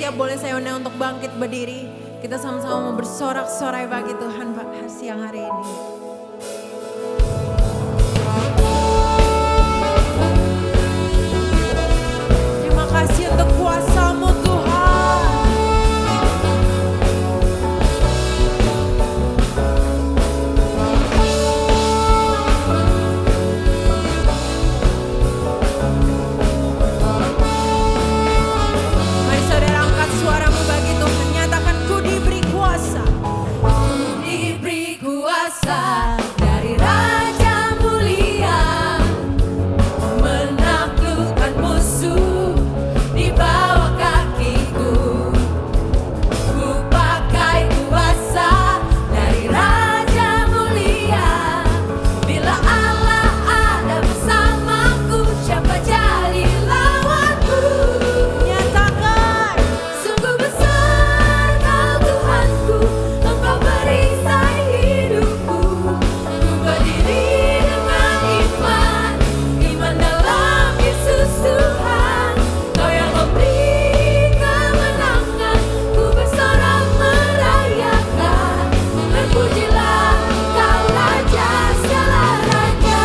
siap boleh saya undang untuk bangkit berdiri. Kita sama-sama mau bersorak-sorai bagi Tuhan siang hari ini. Terima kasih untuk kuasa-Mu Tuhan. Mari saudara angkat suaramu bagi Tuhan. Nyatakan ku diberi kuasa. Ku diberi kuasa dari Raja Mulia, menaklukkan musuh di bawah kakiku. Ku pakai kuasa dari Raja Mulia. Bila Allah ada bersamaku, siapa jadi lawanku? Nyatakan, sungguh besar Kau Tuhanku, Engkau perisai hidupku. Ku berdiri dengan iman, iman dalam Yesus Tuhan. Kau yang memberi kemenangan, ku bersorak merayakan. Terpujilah Kau Raja segala raja.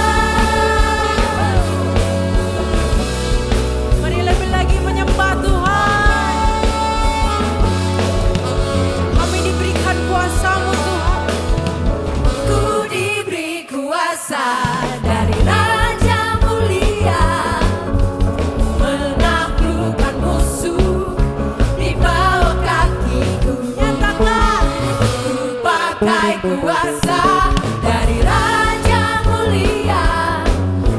Mari lebih lagi menyembah Tuhan. Kami diberikan kuasa-Mu Tuhan. Ku diberi kuasa dari Raja Mulia, menaklukkan musuh di bawah kakiku. Nyatakan, ku pakai kuasa dari Raja Mulia.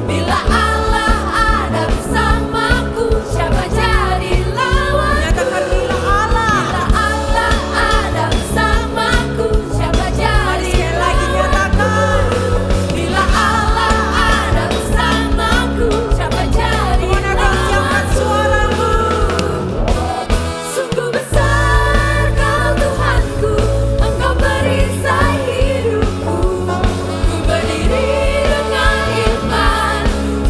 Bila Allah ada bersamaku, siapa jadi lawanku? Nyatakan, bila Allah ada bersamaku, siapa jadi lawanku? Bila Allah ada bersamaku, siapa jadi lawanku? Sungguh besar Kau Tuhanku, Engkau perisai hidupku. Ku berdiri dengan iman,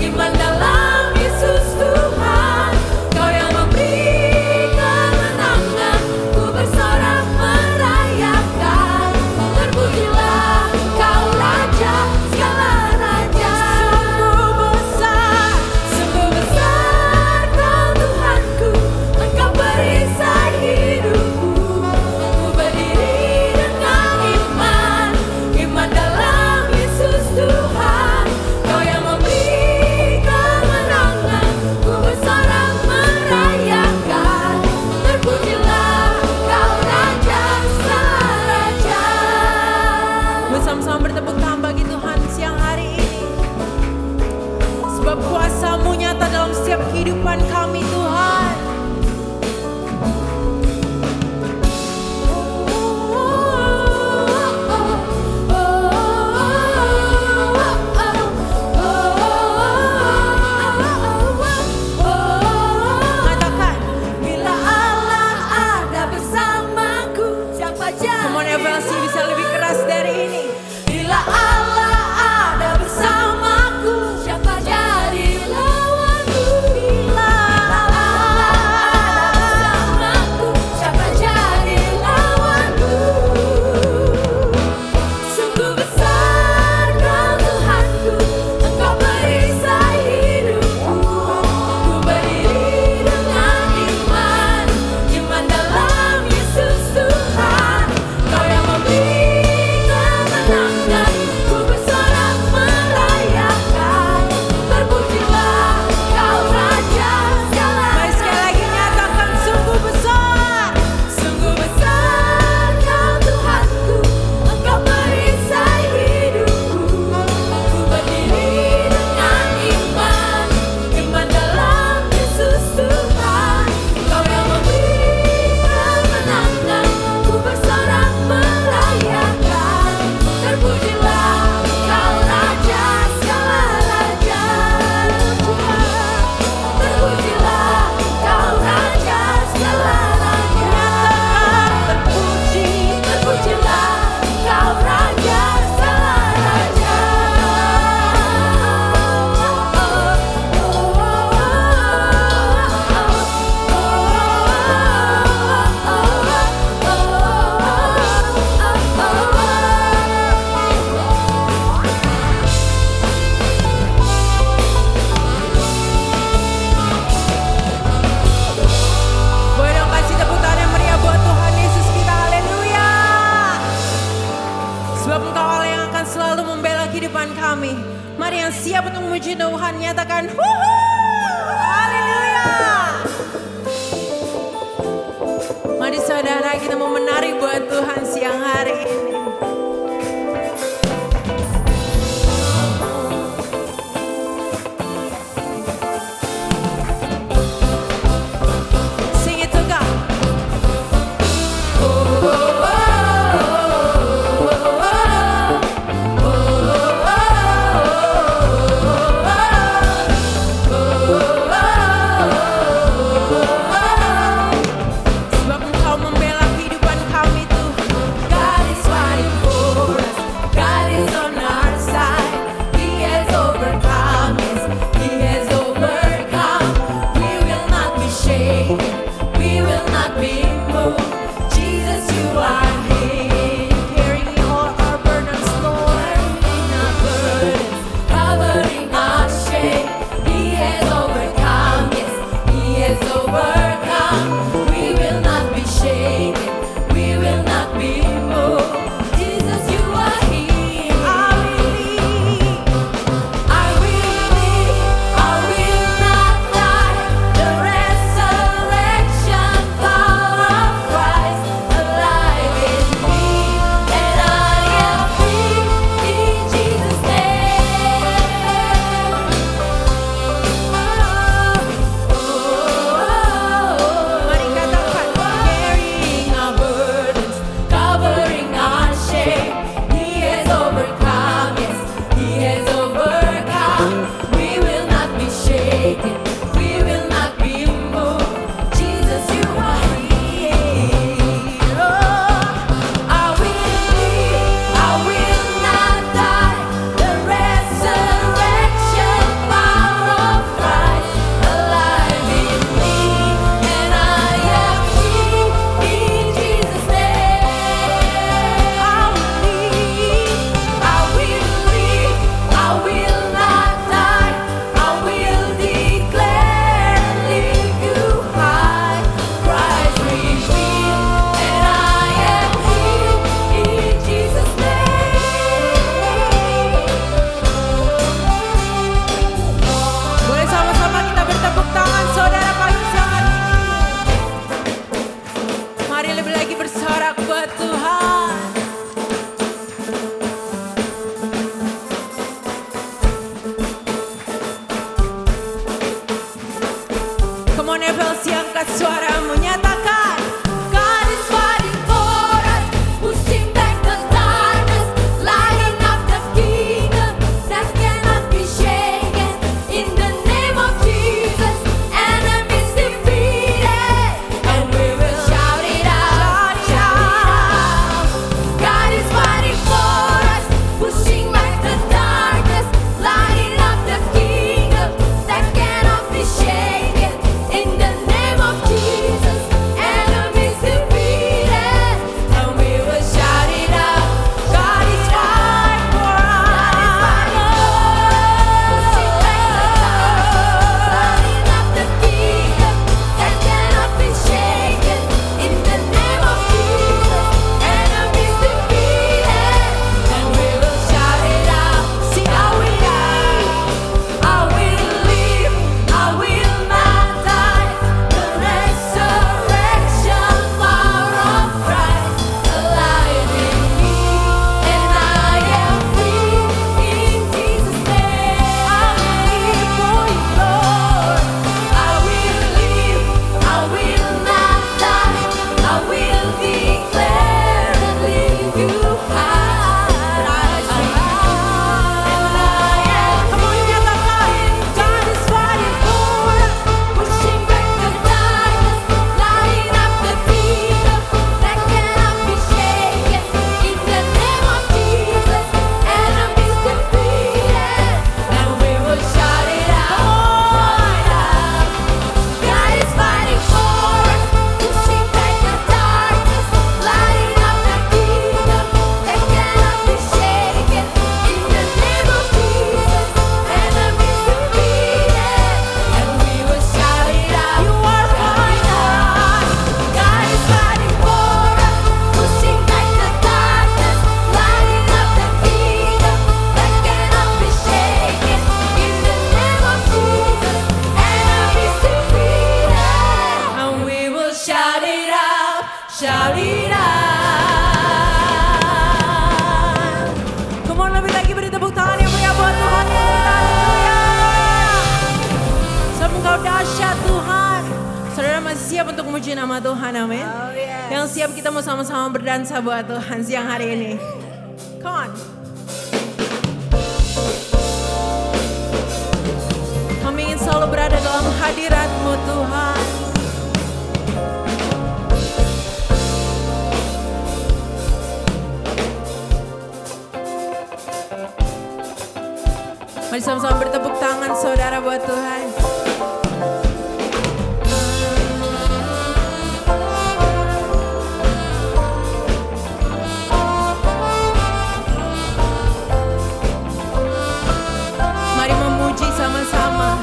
iman dalam Yesus Tuhan. Kau yang memberi kemenangan, ku bersorak merayakan. Terpujilah Kau Raja segala raja. Sungguh besar Kau Tuhanku, Engkau perisai hidupku. Ku berdiri dengan iman, iman dalam Yesus Tuhan. Kau yang memberi kemenangan, ku bersorak merayakan. Terpujilah Kau Raja segala raja. Bersama-sama bertepuk tangan bagi Tuhan siang hari ini. Sebab kuasa-Mu nyata dalam setiap kehidupan kami Tuhan. Katakan, bila Allah ada bersamaku, siapa jadi? Come on Evansi, bisa lebih keras dari ini. Bila Allah ada bersamaku, siapa jadi lawanku? Bila Tuhan, nyatakan haleluya. Mari saudara, kita mau menari buat Tuhan siang hari ini. Sing it to God. Sebab Engkau membela kehidupan kami Tuhan. God is fighting for us. God is on our side. He has overcome us. He has overcome. We will not be shaken. We will not be moved. Jesus, you are here. Carrying all our burdens, Lord. Carrying our burdens, covering our shame. He has overcome. Yes, He has overcome. We will not be shaken. We will not be moved. Jesus, you are here. I believe. I will not die. The resurrection power of Christ alive in me, and I am free in Jesus' name. Mari katakan, carrying our burdens, covering our shame. He has overcome, yes, He has overcome. We will not be shaken, we will not be moved. Jesus, you are here. I will not die. The resurrection power of Christ alive in me, and I am free in Jesus' name. I will not die. I will declare and lift you high. Christ revealed, and I am healed in Jesus' name. Boleh sama-sama kita bertepuk tangan, saudara, pagi sangat ini. Mari lebih lagi bersorak buat Tuhan. Come on FLC, angkat suaramu, nyatakan God is fighting for us, pushing back the darkness, lighting up the kingdom that cannot be shaken. In the name of Jesus, enemies defeated, and we will shout it out, shout it out. God is fighting for us, pushing back the darkness, lighting up the kingdom that cannot be shaken. In the name of Jesus, memuji nama Tuhan, amin. Oh, yes. Yang siap kita mau sama-sama berdansa buat Tuhan siang hari ini. Come on. Kami ingin selalu berada dalam hadirat-Mu Tuhan. Mari sama-sama bertepuk tangan saudara buat Tuhan. Mari memuji sama-sama.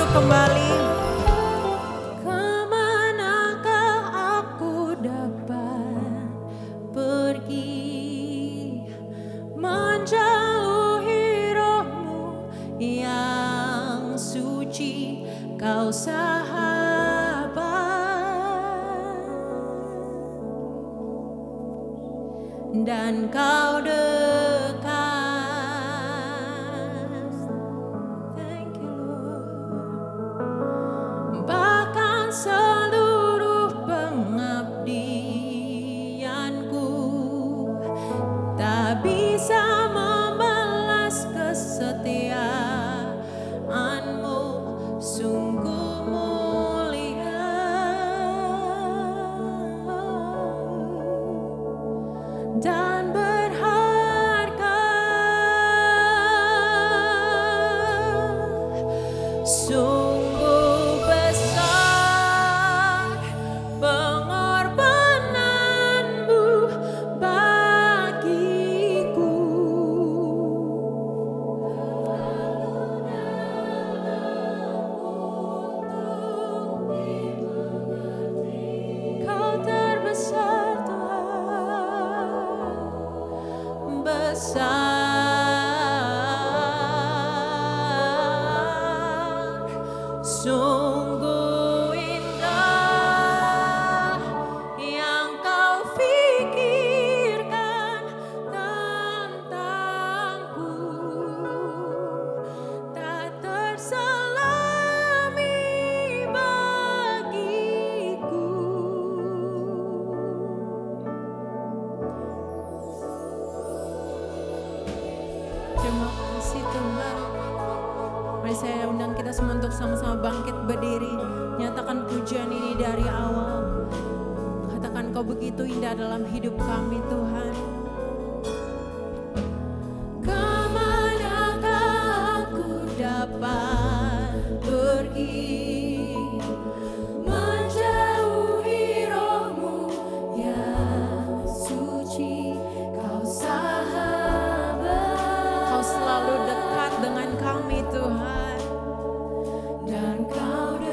Kembali. Kemanakah aku dapat pergi menjauhi rohmu yang suci, kau sahabat, dan kau dekat. Seluruh pengabdianku tak bisa membalas kesetiaanmu, sungguh mulia. Dan berharga dasar. Sungguh indah yang kau pikirkan tentangku, tak terselami bagiku. Terima kasih Tuhan. Mari saya undang kita semua untuk sama-sama bangkit berdiri. Nyatakan pujian ini dari awal. Katakan kau begitu indah dalam hidup kami Tuhan. Kemanakah aku dapat pergi, menjauhi roh-Mu yang suci. Kau sahabat, kau selalu dekat dengan kami Tuhan, dan kau dekat.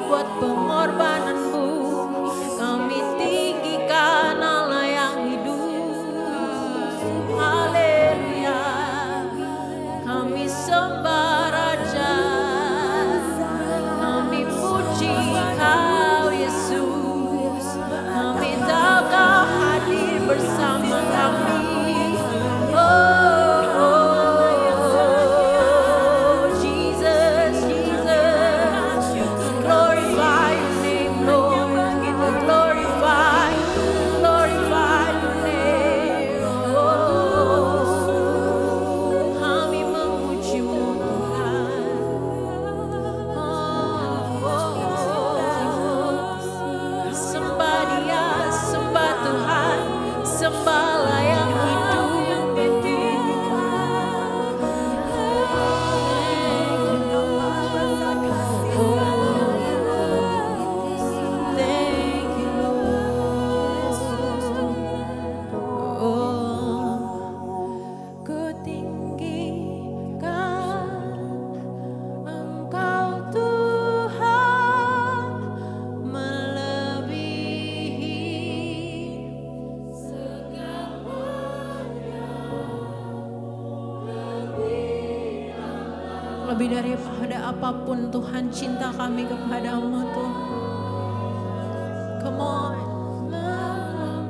buat pengorbananmu. Kami tinggikan Allah yang hidup. Haleluya. Kami sembah Raja. Kami puji Kau Yesus. Kami tahu Kau hadir bersama kami. Lebih daripada apapun Tuhan, cinta kami kepadamu Tuhan. Come on.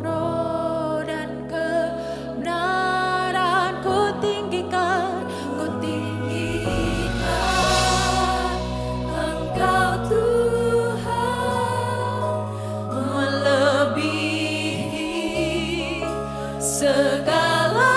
Roh dan kebenaran ku tinggikan Engkau Tuhan, melebihi segalanya.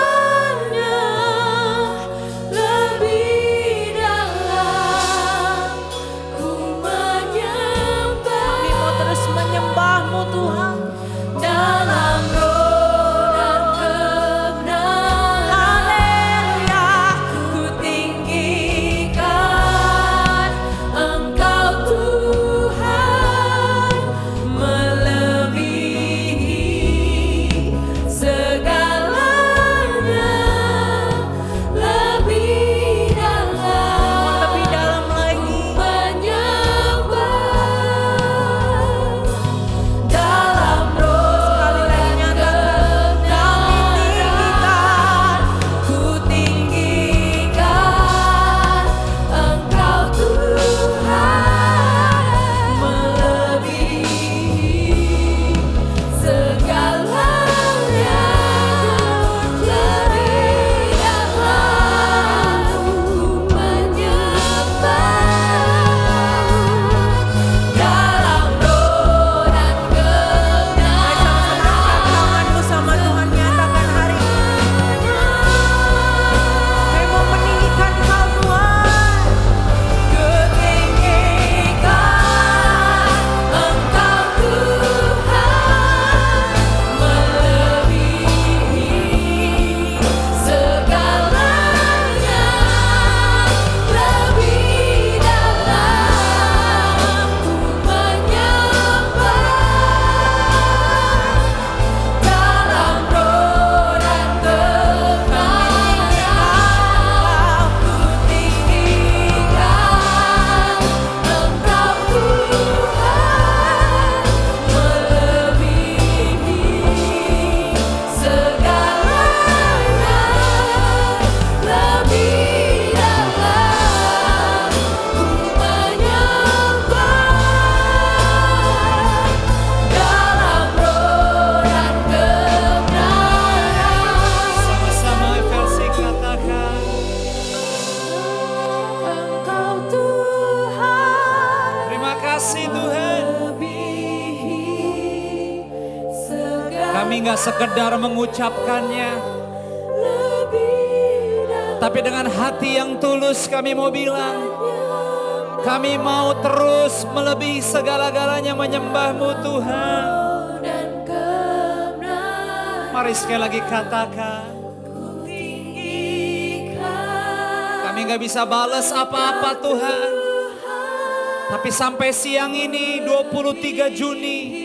Gak sekedar mengucapkannya, tapi dengan hati yang tulus kami mau bilang, kami mau terus melebihi segala-galanya menyembah-Mu Tuhan. Mari sekali lagi katakan, kami gak bisa balas apa-apa Tuhan, tapi sampai siang ini 23 Juni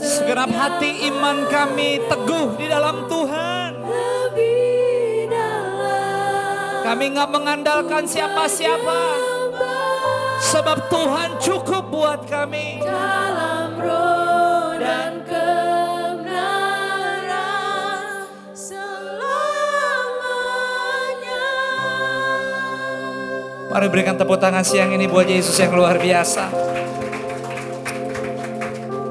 segenap hati iman kami teguh di dalam Tuhan. Kami gak mengandalkan siapa-siapa, Sebab Tuhan cukup buat kami. dalam roh dan kebenaran selamanya. Mari berikan tepuk tangan siang ini buat Yesus yang luar biasa.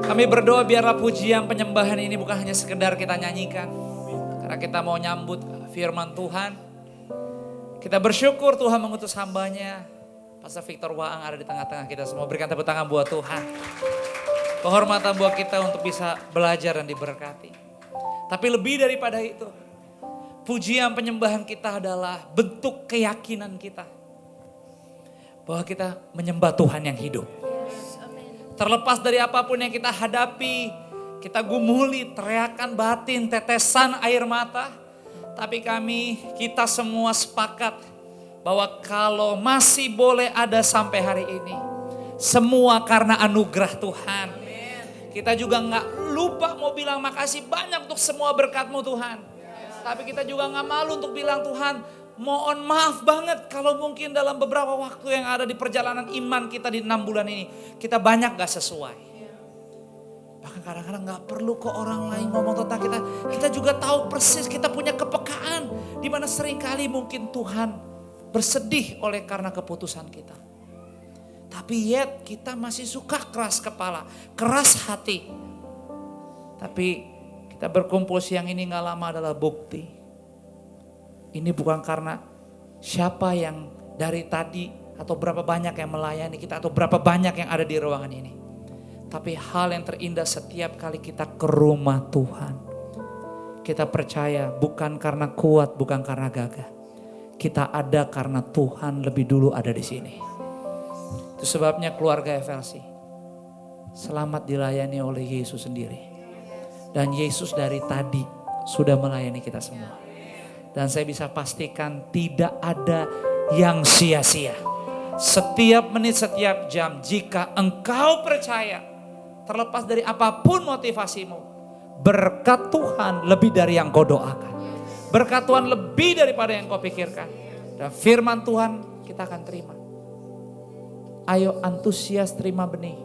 Kami berdoa biarlah pujian penyembahan ini bukan hanya sekedar kita nyanyikan. Karena kita mau nyambut firman Tuhan. Kita bersyukur Tuhan mengutus hambanya. Pastor Victor Waang ada di tengah-tengah kita semua. Berikan tepuk tangan buat Tuhan. Kehormatan buat kita untuk bisa belajar dan diberkati. Tapi lebih daripada itu. Pujian penyembahan kita adalah bentuk keyakinan kita. Bahwa kita menyembah Tuhan yang hidup. Terlepas dari apapun yang kita hadapi, kita gumuli, teriakan batin, tetesan air mata. Tapi kita semua sepakat bahwa kalau masih boleh ada sampai hari ini, semua karena anugerah Tuhan. Kita juga gak lupa mau bilang makasih banyak untuk semua berkat-Mu Tuhan. Tapi kita juga gak malu untuk bilang Tuhan, mohon maaf banget kalau mungkin dalam beberapa waktu yang ada di perjalanan iman kita di 6 bulan ini, kita banyak gak sesuai. Bahkan kadang-kadang gak perlu ke orang lain ngomong tentang kita. Kita juga tahu persis kita punya kepekaan. Di mana seringkali mungkin Tuhan bersedih oleh karena keputusan kita. Tapi yet kita masih suka keras kepala, keras hati. Tapi kita berkumpul siang ini gak lama adalah bukti. Ini bukan karena siapa yang dari tadi atau berapa banyak yang melayani kita atau berapa banyak yang ada di ruangan ini. Tapi hal yang terindah setiap kali kita ke rumah Tuhan. Kita percaya bukan karena kuat, bukan karena gagah. Kita ada karena Tuhan lebih dulu ada di sini. Itu sebabnya keluarga FLC selamat dilayani oleh Yesus sendiri. Dan Yesus dari tadi sudah melayani kita semua. Dan saya bisa pastikan tidak ada yang sia-sia. Setiap menit, setiap jam jika engkau percaya, terlepas dari apapun motivasimu, berkat Tuhan lebih dari yang kau doakan. Berkat Tuhan lebih daripada yang kau pikirkan. Dan firman Tuhan kita akan terima. Ayo antusias terima benih.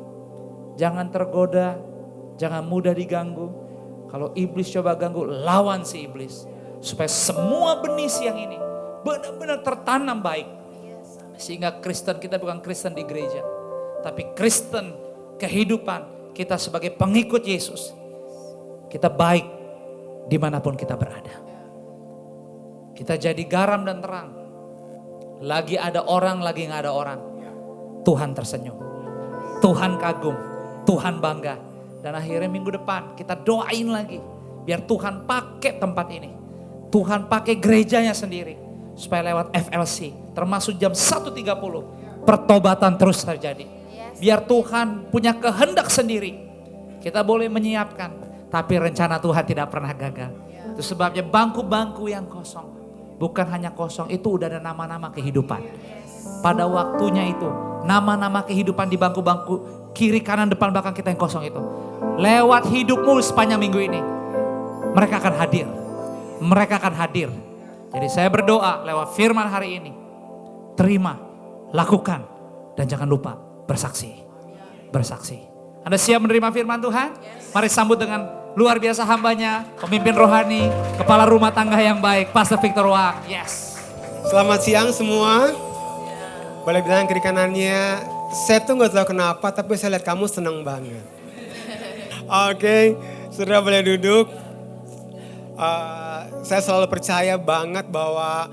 Jangan tergoda, jangan mudah diganggu. Kalau iblis coba ganggu, lawan si iblis. Supaya semua benih siang ini benar-benar tertanam baik. Sehingga Kristen kita bukan Kristen di gereja. Tapi Kristen kehidupan kita sebagai pengikut Yesus. Kita baik dimanapun kita berada. Kita jadi garam dan terang. Lagi ada orang, lagi gak ada orang. Tuhan tersenyum. Tuhan kagum. Tuhan bangga. Dan akhirnya minggu depan kita doain lagi. Biar Tuhan pakai tempat ini. Tuhan pakai gerejanya sendiri. Supaya lewat FLC. Termasuk jam 1.30. Pertobatan terus terjadi. Biar Tuhan punya kehendak sendiri. Kita boleh menyiapkan. Tapi rencana Tuhan tidak pernah gagal. Itu sebabnya bangku-bangku yang kosong. Bukan hanya kosong. Itu udah ada nama-nama kehidupan. Pada waktunya itu. Nama-nama kehidupan di bangku-bangku. Kiri, kanan, depan, belakang kita yang kosong itu. Lewat hidupmu sepanjang minggu ini. Mereka akan hadir. Mereka akan hadir. Jadi saya berdoa lewat firman hari ini. Terima, lakukan, dan jangan lupa bersaksi. Bersaksi. Anda siap menerima firman Tuhan? Mari sambut dengan luar biasa hambanya, pemimpin rohani, kepala rumah tangga yang baik, Pastor Victor Waang. Yes. Selamat siang semua. Boleh bilang kiri kanannya, saya tuh gak tahu kenapa tapi saya lihat kamu senang banget. Oke, sudah boleh duduk. Saya selalu percaya banget bahwa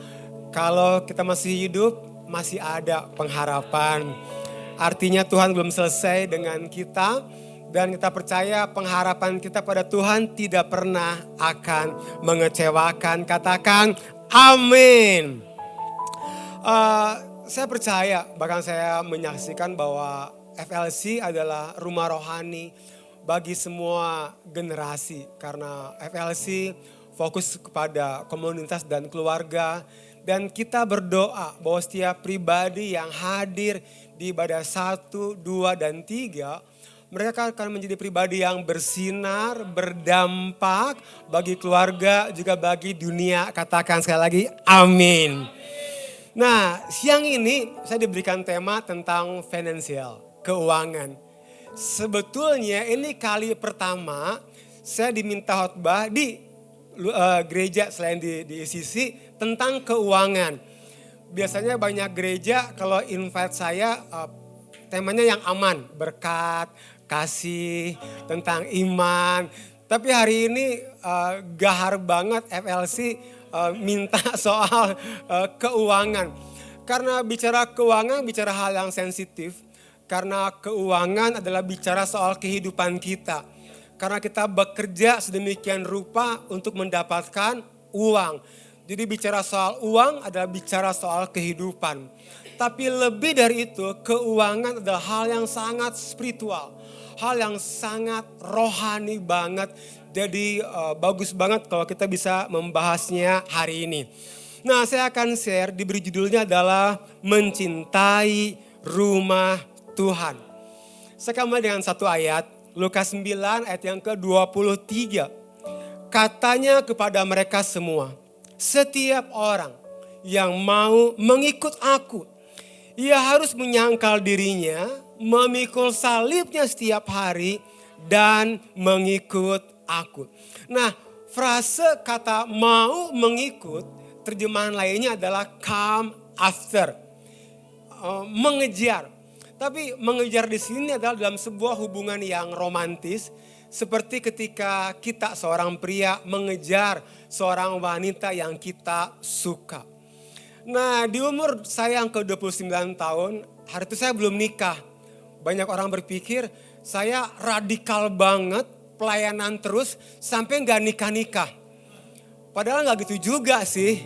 kalau kita masih hidup, masih ada pengharapan. Artinya Tuhan belum selesai dengan kita. Dan kita percaya pengharapan kita pada Tuhan tidak pernah akan mengecewakan. Katakan amin. Saya percaya, bahkan saya menyaksikan bahwa FLC adalah rumah rohani bagi semua generasi. Karena FLC fokus kepada komunitas dan keluarga. Dan kita berdoa bahwa setiap pribadi yang hadir di ibadah 1, 2, dan 3. Mereka akan menjadi pribadi yang bersinar, berdampak bagi keluarga juga bagi dunia. Katakan sekali lagi amin. Nah, siang ini saya diberikan tema tentang finansial, keuangan. Sebetulnya ini kali pertama saya diminta khotbah di gereja selain di ICC tentang keuangan. Biasanya banyak gereja kalau invite saya temanya yang aman, berkat, kasih, tentang iman. Tapi hari ini gahar banget FLC minta soal keuangan. Karena bicara keuangan bicara hal yang sensitif. Karena keuangan adalah bicara soal kehidupan kita. Karena kita bekerja sedemikian rupa untuk mendapatkan uang. Jadi bicara soal uang adalah bicara soal kehidupan. Tapi lebih dari itu, keuangan adalah hal yang sangat spiritual. Hal yang sangat rohani banget. Jadi bagus banget kalau kita bisa membahasnya hari ini. Nah, saya akan share, diberi judulnya adalah Mencintai Rumah Tuhan. Saya akan mulai dengan satu ayat, Lukas 9 ayat yang ke-23. Katanya kepada mereka semua, setiap orang yang mau mengikut aku, ia harus menyangkal dirinya, memikul salibnya setiap hari dan mengikut aku. Nah, frase kata mau mengikut, terjemahan lainnya adalah come after, mengejar. Tapi mengejar di sini adalah dalam sebuah hubungan yang romantis, seperti ketika kita seorang pria mengejar seorang wanita yang kita suka. Nah, di umur saya yang ke-29 tahun, hari itu saya belum nikah. Banyak orang berpikir saya radikal banget, pelayanan terus sampai gak nikah-nikah. Padahal gak gitu juga sih.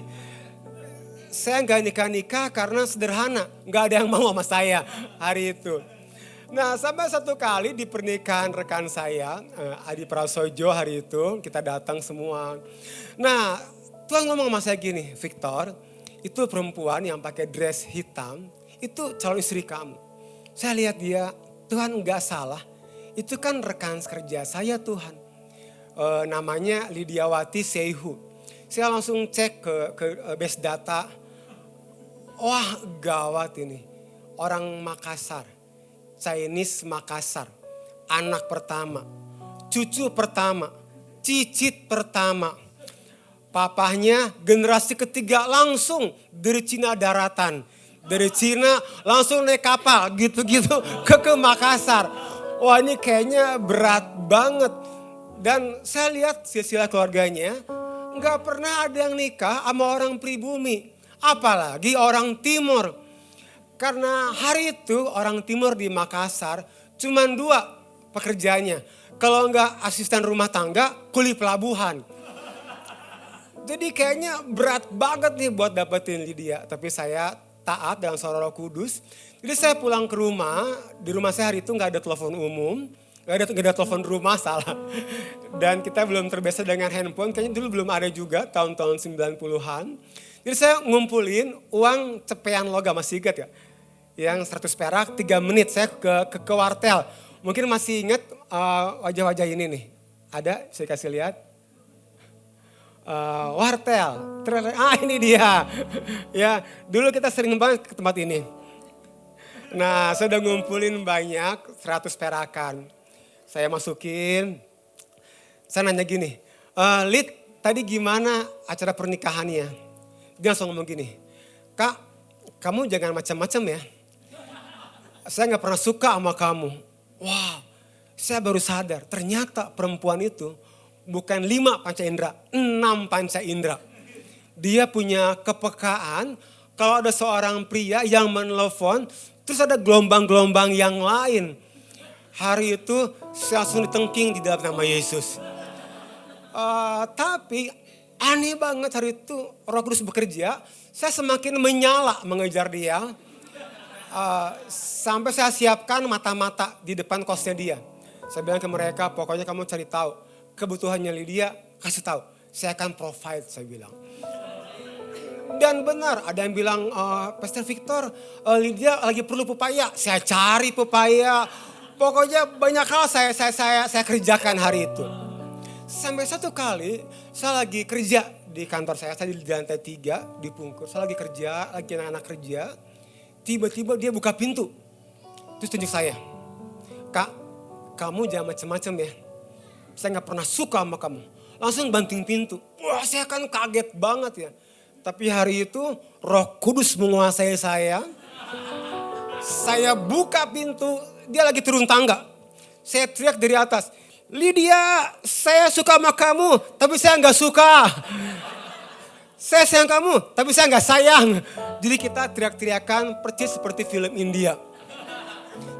Saya gak nikah-nikah karena sederhana. Gak ada yang mau sama saya hari itu. Nah, sampai satu kali di pernikahan rekan saya, Adi Prasojo hari itu, kita datang semua. Nah, Tuhan ngomong sama saya gini, Victor, itu perempuan yang pakai dress hitam, itu calon istri kamu. Saya lihat dia, Tuhan gak salah. Itu kan rekan kerja saya Tuhan. Namanya Lidiawati Seihu. Saya langsung cek ke base data. Wah, gawat ini. Orang Makassar. Chinese Makassar. Anak pertama. Cucu pertama. Cicit pertama. Papahnya generasi ketiga langsung dari Cina daratan. Dari Cina langsung naik kapal gitu-gitu ke Makassar. Wah, ini kayaknya berat banget. Dan saya lihat silsilah keluarganya, nggak pernah ada yang nikah sama orang pribumi. Apalagi orang timur. Karena hari itu orang timur di Makassar cuma 2 pekerjaannya. Kalau nggak asisten rumah tangga, kuli pelabuhan. Jadi kayaknya berat banget nih buat dapetin Lydia. Tapi saya taat dengan suara Roh Kudus. Jadi saya pulang ke rumah, di rumah saya hari itu nggak ada telepon umum. Gak ada telepon rumah, salah. Dan kita belum terbiasa dengan handphone, kayaknya dulu belum ada juga tahun-tahun 90-an. Jadi saya ngumpulin uang cepean logam, masih ingat ya? Yang 100 perak 3 menit saya ke wartel. Mungkin masih ingat wajah-wajah ini nih. Ada, saya kasih lihat. Wartel, ini dia. Ya, dulu kita sering banget ke tempat ini. Nah, saya udah ngumpulin banyak 100 perakan. Saya masukin, saya nanya gini, Lid tadi gimana acara pernikahannya? Dia langsung ngomong gini, Kak kamu jangan macam-macam ya. Saya gak pernah suka sama kamu. Wow, saya baru sadar ternyata perempuan itu bukan 5 panca indera, 6 panca indera. Dia punya kepekaan kalau ada seorang pria yang menelpon, terus ada gelombang-gelombang yang lain. Hari itu saya langsung ditengking di dalam nama Yesus. Tapi aneh banget hari itu Roh Kudus bekerja. Saya semakin menyala mengejar dia. Sampai saya siapkan mata-mata di depan kosnya dia. Saya bilang ke mereka, pokoknya kamu cari tahu. Kebutuhannya Lydia, kasih tahu. Saya akan provide, saya bilang. Dan benar, ada yang bilang, Pastor Victor, Lydia lagi perlu pepaya. Saya cari pepaya. Pokoknya banyak hal saya kerjakan hari itu. Sampai satu kali saya lagi kerja di kantor saya di lantai 3 di Pungkur. Saya lagi kerja, lagi anak-anak kerja. Tiba-tiba dia buka pintu. Terus tunjuk saya. Kak, kamu jangan macam-macam ya. Saya gak pernah suka sama kamu. Langsung banting pintu. Wah, saya kan kaget banget ya. Tapi hari itu Roh Kudus menguasai saya. Saya buka pintu, dia lagi turun tangga. Saya teriak dari atas. Lydia, saya suka sama kamu, tapi saya gak suka. Saya sayang kamu, tapi saya gak sayang. Jadi kita teriak-teriakan persis seperti film India.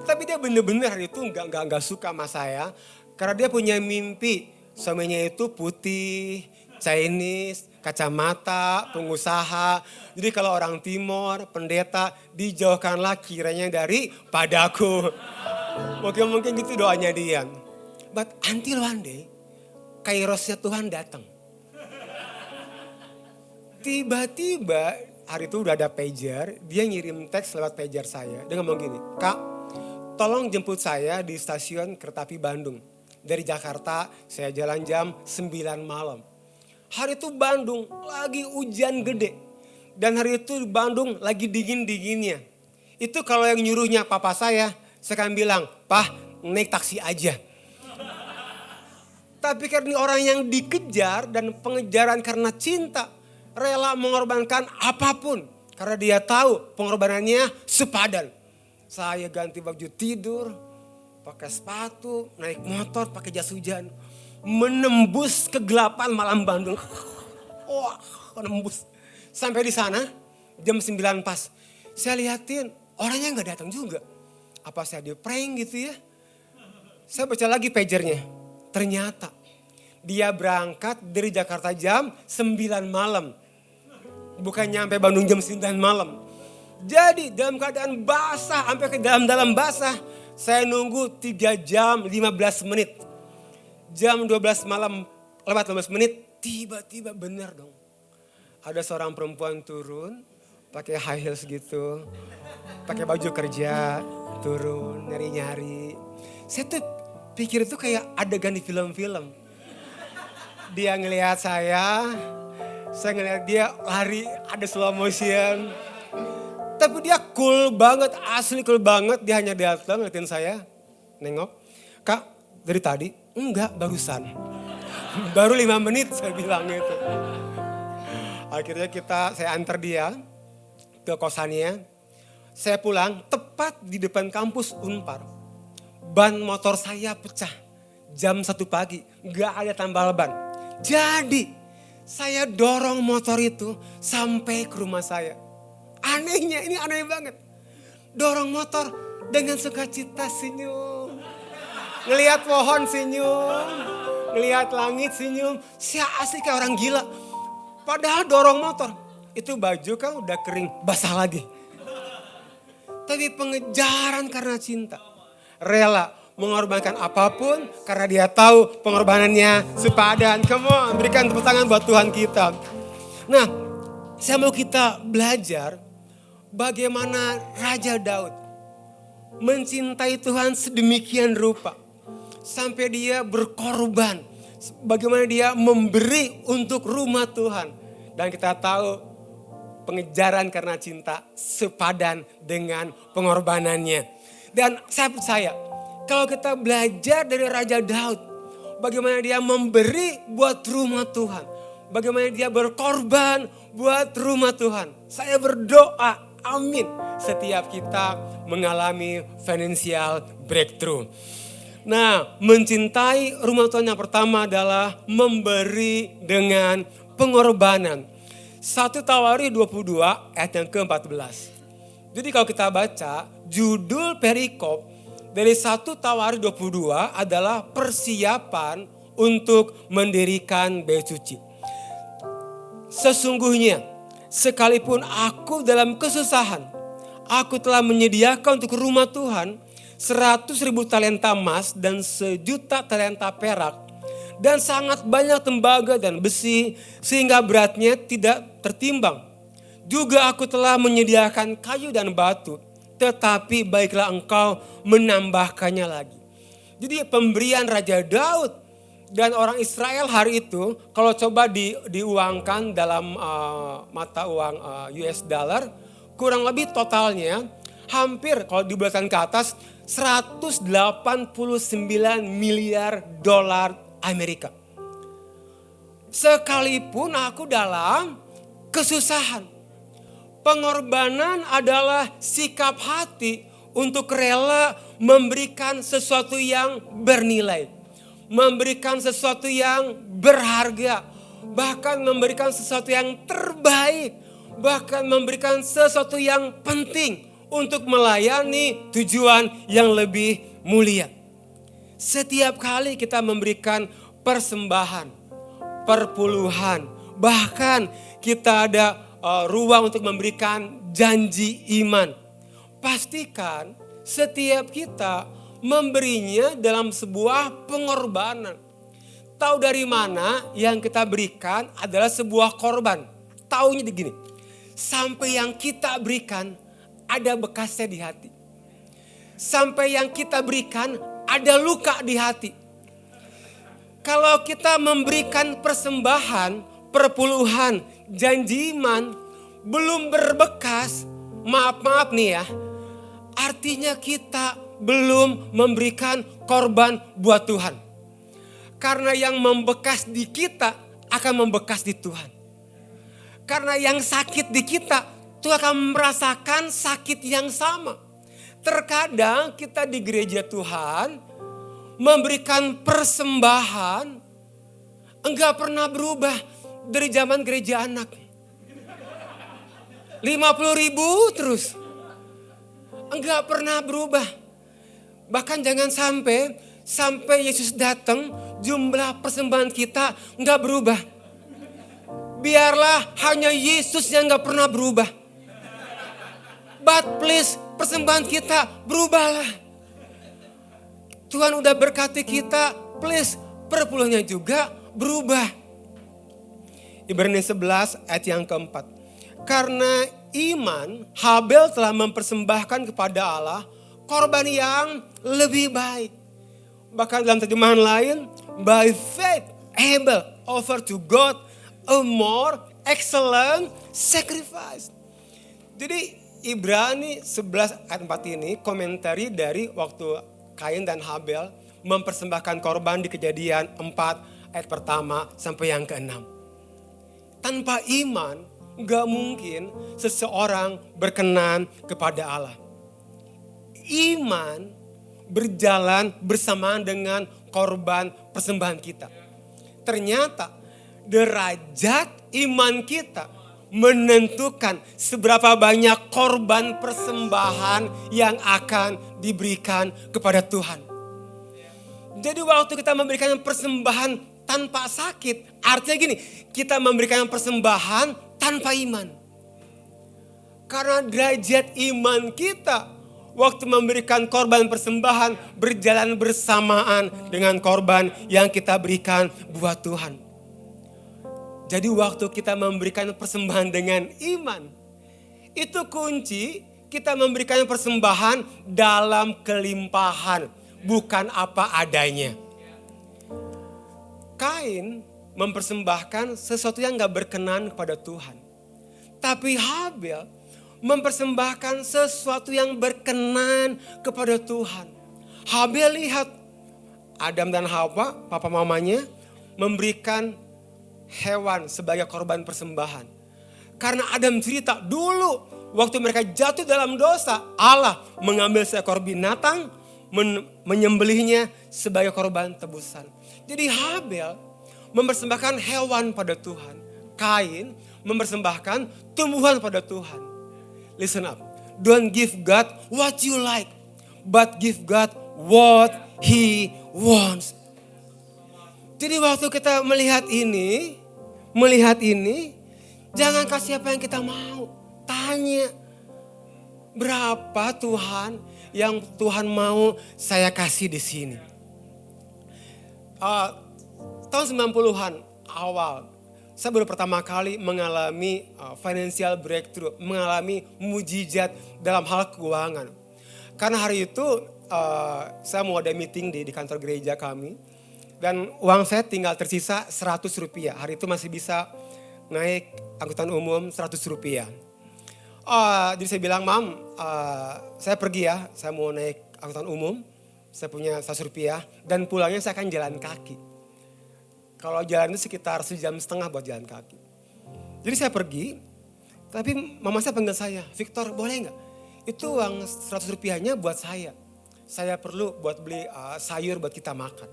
Tapi dia benar-benar hari itu gak suka sama saya. Karena dia punya mimpi, suaminya itu putih, Chinese, kacamata, pengusaha. Jadi kalau orang timur, pendeta, dijauhkanlah kiranya dari padaku. Mungkin gitu doanya dia. But until one day, kairosnya Tuhan datang. Tiba-tiba hari itu udah ada pager, dia ngirim teks lewat pager saya. Dia ngomong gini, Kak, tolong jemput saya di stasiun kereta api Bandung. Dari Jakarta saya jalan jam 9 malam. Hari itu Bandung lagi hujan gede. Dan hari itu Bandung lagi dingin-dinginnya. Itu kalau yang nyuruhnya papa saya akan bilang, Pah naik taksi aja. Tapi karena orang yang dikejar dan pengejaran karena cinta, rela mengorbankan apapun. Karena dia tahu pengorbanannya sepadan. Saya ganti baju tidur, pakai sepatu, naik motor, pakai jas hujan. Menembus kegelapan malam Bandung. Wah, menembus. Sampai di sana jam 9 pas. Saya lihatin orangnya gak datang juga. Apa saya di prank gitu ya. Saya baca lagi pagernya. Ternyata dia berangkat dari Jakarta jam 9 malam. Bukan nyampe Bandung jam 9 malam. Jadi dalam keadaan basah, sampai ke dalam basah. Saya nunggu 3 jam 15 menit. Jam 12 malam lewat 15 menit. Tiba-tiba benar dong. Ada seorang perempuan turun. Pakai high heels gitu. Pakai baju kerja. Turun nyari-nyari. Saya tuh pikir itu kayak adegan di film-film. Dia ngelihat saya ngelihat dia lari, ada slow motion. Tapi dia cool banget, asli cool banget. Dia hanya datang ngeliatin saya, nengok. Kak, dari tadi? Enggak, barusan. Baru 5 menit saya bilang gitu. Akhirnya saya antar dia ke kosannya. Saya pulang tepat di depan kampus Unpar. Ban motor saya pecah. Jam 1 pagi, gak ada tambal ban. Jadi saya dorong motor itu sampai ke rumah saya. Anehnya, ini aneh banget. Dorong motor dengan sukacita senyum. Ngelihat pohon senyum. Ngelihat langit senyum. Saya asli kayak orang gila. Padahal dorong motor. Itu baju kan udah kering, basah lagi. Tapi pengejaran karena cinta. Rela mengorbankan apapun karena dia tahu pengorbanannya sepadan. Come on, berikan tepuk tangan buat Tuhan kita. Nah, saya mau kita belajar bagaimana Raja Daud mencintai Tuhan sedemikian rupa. Sampai dia berkorban. Bagaimana dia memberi untuk rumah Tuhan. Dan kita tahu pengejaran karena cinta sepadan dengan pengorbanannya. Dan saya percaya kalau kita belajar dari Raja Daud, bagaimana dia memberi buat rumah Tuhan. Bagaimana dia berkorban buat rumah Tuhan. Saya berdoa, amin. Setiap kita mengalami financial breakthrough. Nah, mencintai rumah Tuhan yang pertama adalah memberi dengan pengorbanan. 1 Tawarikh 22 ayat yang ke-14. Jadi kalau kita baca, judul perikop dari 1 Tawarikh 22 adalah persiapan untuk mendirikan bait suci. Sesungguhnya sekalipun aku dalam kesusahan, aku telah menyediakan untuk rumah Tuhan 100.000 talenta emas dan 1.000.000 talenta perak dan sangat banyak tembaga dan besi sehingga beratnya tidak tertimbang. Juga aku telah menyediakan kayu dan batu. Tetapi baiklah engkau menambahkannya lagi. Jadi pemberian Raja Daud Dan orang Israel hari itu kalau coba diuangkan dalam mata uang US dollar, kurang lebih totalnya hampir kalau dibulatkan ke atas 189 miliar dolar Amerika. Sekalipun aku dalam kesusahan, pengorbanan adalah sikap hati untuk rela memberikan sesuatu yang bernilai, memberikan sesuatu yang berharga, bahkan memberikan sesuatu yang terbaik, bahkan memberikan sesuatu yang penting untuk melayani tujuan yang lebih mulia. Setiap kali kita memberikan persembahan, perpuluhan, bahkan kita ada ruang untuk memberikan janji iman. Pastikan setiap kita memberinya dalam sebuah pengorbanan. Tahu dari mana yang kita berikan adalah sebuah korban. Taunya begini, sampai yang kita berikan ada bekasnya di hati. Sampai yang kita berikan ada luka di hati. Kalau kita memberikan persembahan, perpuluhan, janji iman, belum berbekas, maaf nih ya, artinya kita belum memberikan korban buat Tuhan. Karena yang membekas di kita akan membekas di Tuhan. Karena yang sakit di kita, Tuhan akan merasakan sakit yang sama. Terkadang kita di gereja Tuhan memberikan persembahan enggak pernah berubah dari zaman gereja anak. 50.000 terus. Enggak pernah berubah. Bahkan jangan sampai Yesus datang, jumlah persembahan kita enggak berubah. Biarlah hanya Yesus yang enggak pernah berubah. But please, persembahan kita berubahlah. Tuhan udah berkati kita, please perpuluhannya juga berubah. Ibrani 11 ayat yang keempat. Karena iman, Habel telah mempersembahkan kepada Allah korban yang lebih baik. Bahkan dalam terjemahan lain, by faith Abel offered to God a more excellent sacrifice. Jadi Ibrani 11 ayat 4 ini komentari dari waktu Kain dan Habel mempersembahkan korban di Kejadian 4 ayat pertama sampai yang ke-6. Tanpa iman gak mungkin seseorang berkenan kepada Allah. Iman berjalan bersamaan dengan korban persembahan kita. Ternyata derajat iman kita menentukan seberapa banyak korban persembahan yang akan diberikan kepada Tuhan. Jadi waktu kita memberikan persembahan tanpa sakit, artinya gini, kita memberikan persembahan tanpa iman. Karena derajat iman kita waktu memberikan korban persembahan berjalan bersamaan dengan korban yang kita berikan buat Tuhan. Jadi waktu kita memberikan persembahan dengan iman, itu kunci kita memberikan persembahan dalam kelimpahan, bukan apa adanya. Kain mempersembahkan sesuatu yang gak berkenan kepada Tuhan. Tapi Habel mempersembahkan sesuatu yang berkenan kepada Tuhan. Habel lihat Adam dan Hawa, papa mamanya, memberikan hewan sebagai korban persembahan. Karena Adam cerita dulu waktu mereka jatuh dalam dosa, Allah mengambil seekor binatang, menyembelihnya sebagai korban tebusan. Jadi Habel mempersembahkan hewan pada Tuhan. Kain mempersembahkan tumbuhan pada Tuhan. Listen up. Don't give God what you like, but give God what He wants. Jadi waktu kita melihat ini, jangan kasih apa yang kita mau. Tanya, berapa Tuhan yang Tuhan mau saya kasih di sini. Tahun 90-an awal, saya baru pertama kali mengalami financial breakthrough, mengalami mujizat dalam hal keuangan. Karena hari itu saya mau ada meeting di kantor gereja kami. Dan uang saya tinggal tersisa 100 rupiah. Hari itu masih bisa naik angkutan umum 100 rupiah. Jadi saya bilang, Mam, saya pergi ya, saya mau naik angkutan umum. Saya punya 100 rupiah dan pulangnya saya akan jalan kaki. Kalau jalan itu sekitar 1,5 jam buat jalan kaki. Jadi saya pergi, tapi mama saya panggil saya, Victor boleh nggak? Itu uang 100 rupiahnya buat saya. Saya perlu buat beli sayur buat kita makan.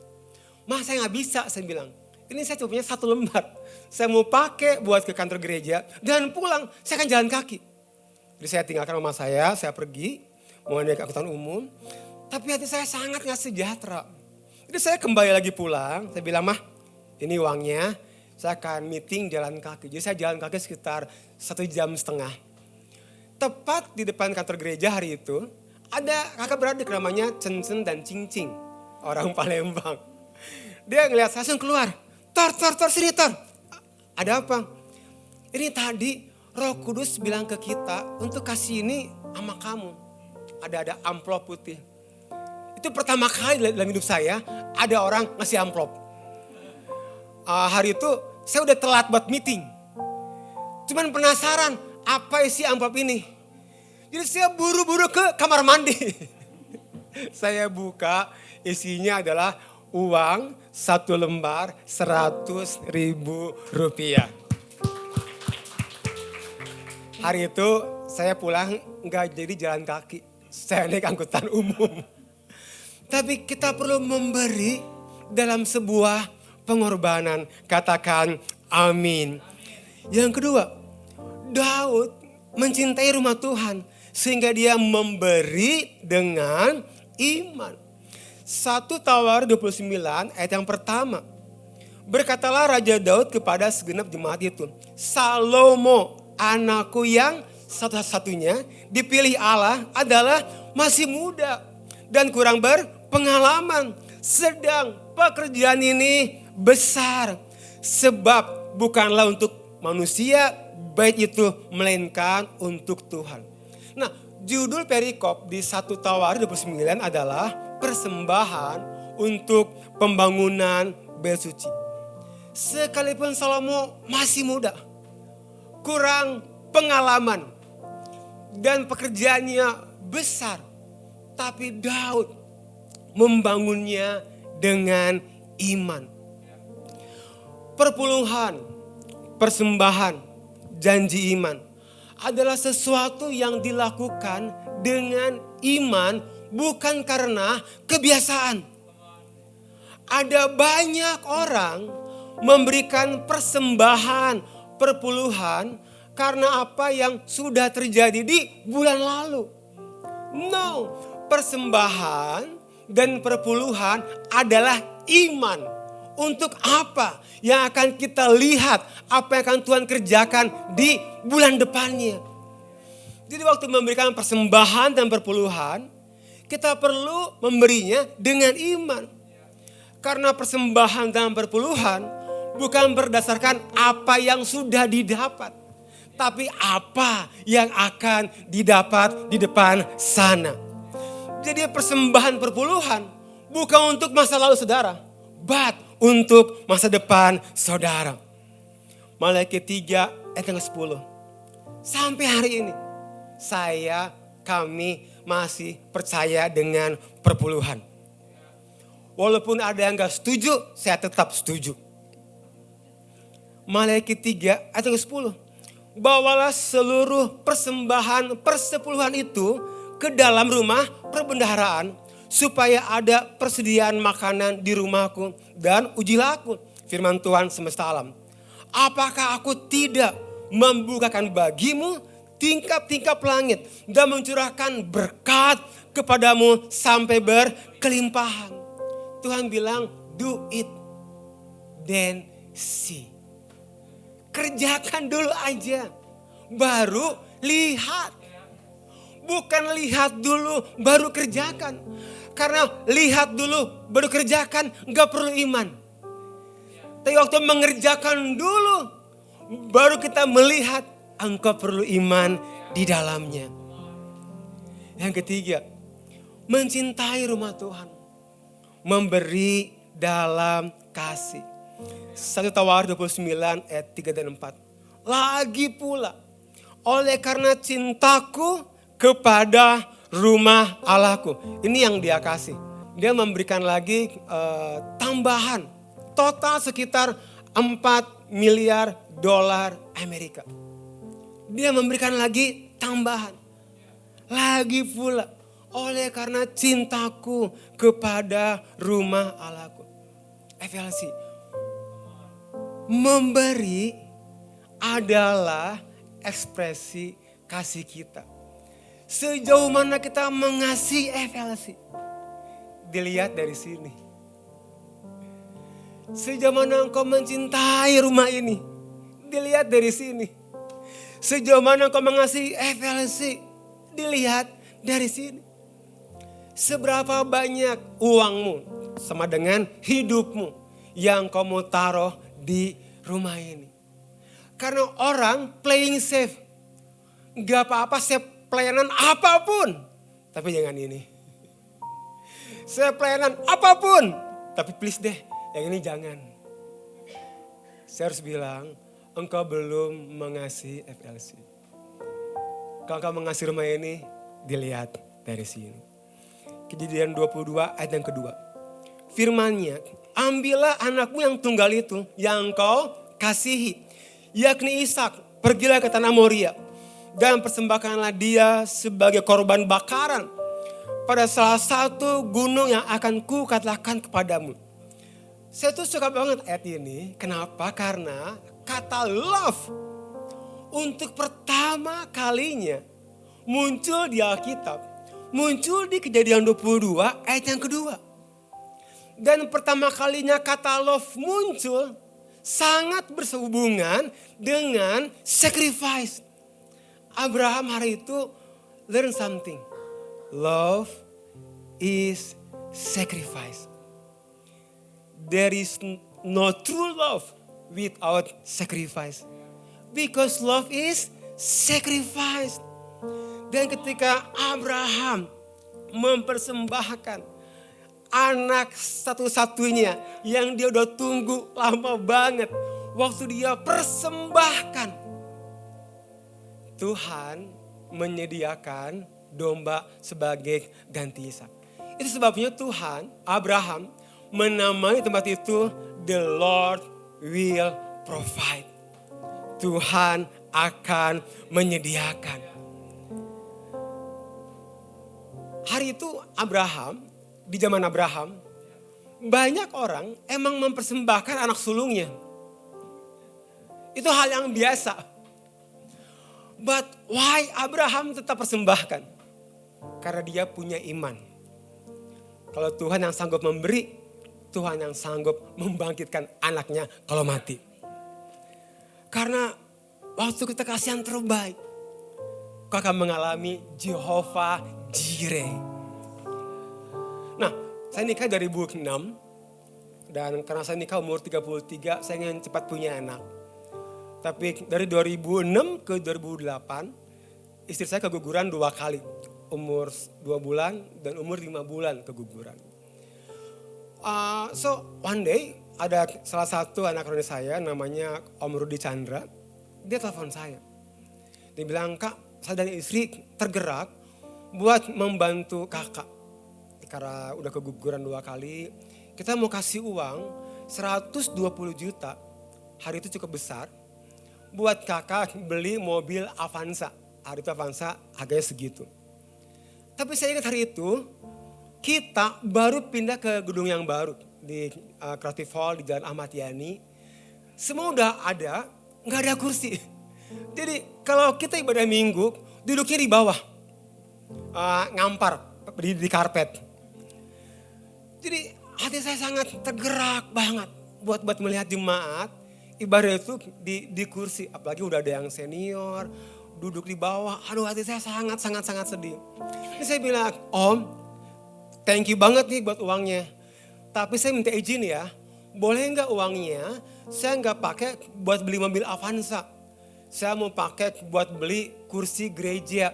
Mah saya nggak bisa, saya bilang. Ini saya cuma punya 1 lembar. Saya mau pakai buat ke kantor gereja dan pulang saya akan jalan kaki. Jadi saya tinggalkan mama saya pergi, mau naik angkutan umum. Tapi hati saya sangat gak sejahtera. Jadi saya kembali lagi pulang, saya bilang, Mah ini uangnya, saya akan meeting jalan kaki. Jadi saya jalan kaki sekitar 1,5 jam. Tepat di depan kantor gereja hari itu, ada kakak beradik namanya Cencen dan Cincing, orang Palembang. Dia ngeliat saya langsung keluar, Tor sini Tor. Ada apa? Ini tadi Roh Kudus bilang ke kita untuk kasih ini sama kamu. Ada amplop putih. Itu pertama kali dalam hidup saya ada orang ngasih amplop. Hari itu saya udah telat buat meeting. Cuman penasaran apa isi amplop ini. Jadi saya buru-buru ke kamar mandi. Saya buka, isinya adalah uang 1 lembar 100.000 rupiah. Hari itu saya pulang nggak jadi jalan kaki. Saya naik angkutan umum. Tapi kita perlu memberi dalam sebuah pengorbanan. Katakan amin. Yang kedua, Daud mencintai rumah Tuhan. Sehingga dia memberi dengan iman. 1 Tawar 29 ayat yang pertama. Berkatalah Raja Daud kepada segenap jemaat itu. Salomo anakku yang satu-satunya dipilih Allah adalah masih muda. Dan kurang berpengalaman. Sedang pekerjaan ini besar. Sebab bukanlah untuk manusia baik itu melainkan untuk Tuhan. Nah, judul perikop di 1 Tawar 29 adalah persembahan untuk pembangunan bait suci. Sekalipun Salomo masih muda, kurang pengalaman dan pekerjaannya besar, tapi Daud membangunnya dengan iman. Perpuluhan, persembahan, janji iman adalah sesuatu yang dilakukan dengan iman, bukan karena kebiasaan. Ada banyak orang memberikan persembahan, perpuluhan karena apa yang sudah terjadi di bulan lalu. No, persembahan dan perpuluhan adalah iman. Untuk apa yang akan kita lihat, apa yang akan Tuhan kerjakan di bulan depannya. Jadi waktu memberikan persembahan dan perpuluhan, kita perlu memberinya dengan iman. Karena persembahan dan perpuluhan bukan berdasarkan apa yang sudah didapat, tapi apa yang akan didapat di depan sana. Jadi persembahan perpuluhan bukan untuk masa lalu saudara, but untuk masa depan saudara. Maliaki 3 ayat yang ke-10. Sampai hari ini kami masih percaya dengan perpuluhan. Walaupun ada yang gak setuju, saya tetap setuju. Maliaki 3 ayat yang ke-10. Bawalah seluruh persembahan persepuluhan itu ke dalam rumah perbendaharaan, supaya ada persediaan makanan di rumahku, dan ujilah aku, firman Tuhan semesta alam. Apakah aku tidak membukakan bagimu tingkap-tingkap langit dan mencurahkan berkat kepadamu sampai berkelimpahan. Tuhan bilang, do it, then see. Kerjakan dulu aja, baru lihat. Bukan lihat dulu baru kerjakan. Karena lihat dulu baru kerjakan gak perlu iman. Tapi waktu mengerjakan dulu baru kita melihat engkau perlu iman di dalamnya. Yang ketiga, mencintai rumah Tuhan. Memberi dalam kasih. 1 Tawarikh 29 ayat 3 dan 4. Lagi pula, oleh karena cintaku kepada rumah Allahku. Ini yang dia kasih. Dia memberikan lagi tambahan. Total sekitar 4 miliar dolar Amerika. Dia memberikan lagi tambahan. Lagi pula, oleh karena cintaku kepada rumah Allahku. FLC. Memberi adalah ekspresi kasih kita. Sejauh mana kita mengasihi FLC. Dilihat dari sini. Sejauh mana engkau mencintai rumah ini. Dilihat dari sini. Sejauh mana engkau mengasihi FLC. Dilihat dari sini. Seberapa banyak uangmu sama dengan hidupmu yang kamu taruh di rumah ini. Karena orang playing safe. Gak apa-apa, saya pelayanan apapun. Tapi jangan ini. Saya pelayanan apapun. Tapi please deh, yang ini jangan. Saya harus bilang, engkau belum mengasihi FLC. Kalau engkau mengasihi rumah ini, dilihat dari sini. Kejadian 22 ayat yang kedua. Firman-Nya, ambillah anakmu yang tunggal itu, yang engkau kasihi, yakni Ishak, pergilah ke tanah Moria, dan persembahkanlah dia sebagai korban bakaran pada salah satu gunung yang akan kukatakan kepadamu. Saya tuh suka banget ayat ini. Kenapa? Karena kata love untuk pertama kalinya muncul di Alkitab. Muncul di Kejadian 22 ayat yang kedua. Dan pertama kalinya kata love muncul sangat bersehubungan dengan sacrifice. Abraham hari itu learn something. Love is sacrifice. There is no true love without sacrifice. Because love is sacrifice. Dan ketika Abraham mempersembahkan anak satu-satunya yang dia udah tunggu lama banget. Waktu dia persembahkan, Tuhan menyediakan domba sebagai ganti Ishak. Itu sebabnya Tuhan, Abraham menamai tempat itu The Lord will provide. Tuhan akan menyediakan. Hari itu Abraham, di zaman Abraham, banyak orang emang mempersembahkan anak sulungnya. Itu hal yang biasa. But why Abraham tetap persembahkan? Karena dia punya iman. Kalau Tuhan yang sanggup memberi, Tuhan yang sanggup membangkitkan anaknya kalau mati. Karena waktu kita kasih yang terbaik, kau akan mengalami Jehovah Jireh. Nah, saya nikah 2006 dan karena saya nikah umur 33, saya ingin cepat punya anak. Tapi dari 2006 ke 2008, istri saya keguguran 2 kali. Umur 2 bulan dan umur 5 bulan keguguran. So one day ada salah satu anak roni saya namanya Om Rudi Chandra. Dia telepon saya. Dia bilang, Kak, saya dan istri tergerak buat membantu kakak. Karena udah keguguran 2 kali. Kita mau kasih uang 120 juta. Hari itu cukup besar. Buat kakak beli mobil Avanza. Hari itu Avanza harganya segitu. Tapi saya ingat hari itu kita baru pindah ke gedung yang baru. Di Creative Hall di Jalan Ahmad Yani. Semua udah ada, gak ada kursi. Jadi kalau kita ibadah minggu duduknya di bawah. Ngampar di karpet. Jadi hati saya sangat tergerak banget buat melihat jemaat ibadah itu di kursi. Apalagi udah ada yang senior, duduk di bawah. Aduh, hati saya sangat sedih. Jadi saya bilang, Om, thank you banget nih buat uangnya. Tapi saya minta izin ya, boleh nggak uangnya saya nggak pakai buat beli mobil Avanza. Saya mau pakai buat beli kursi gereja.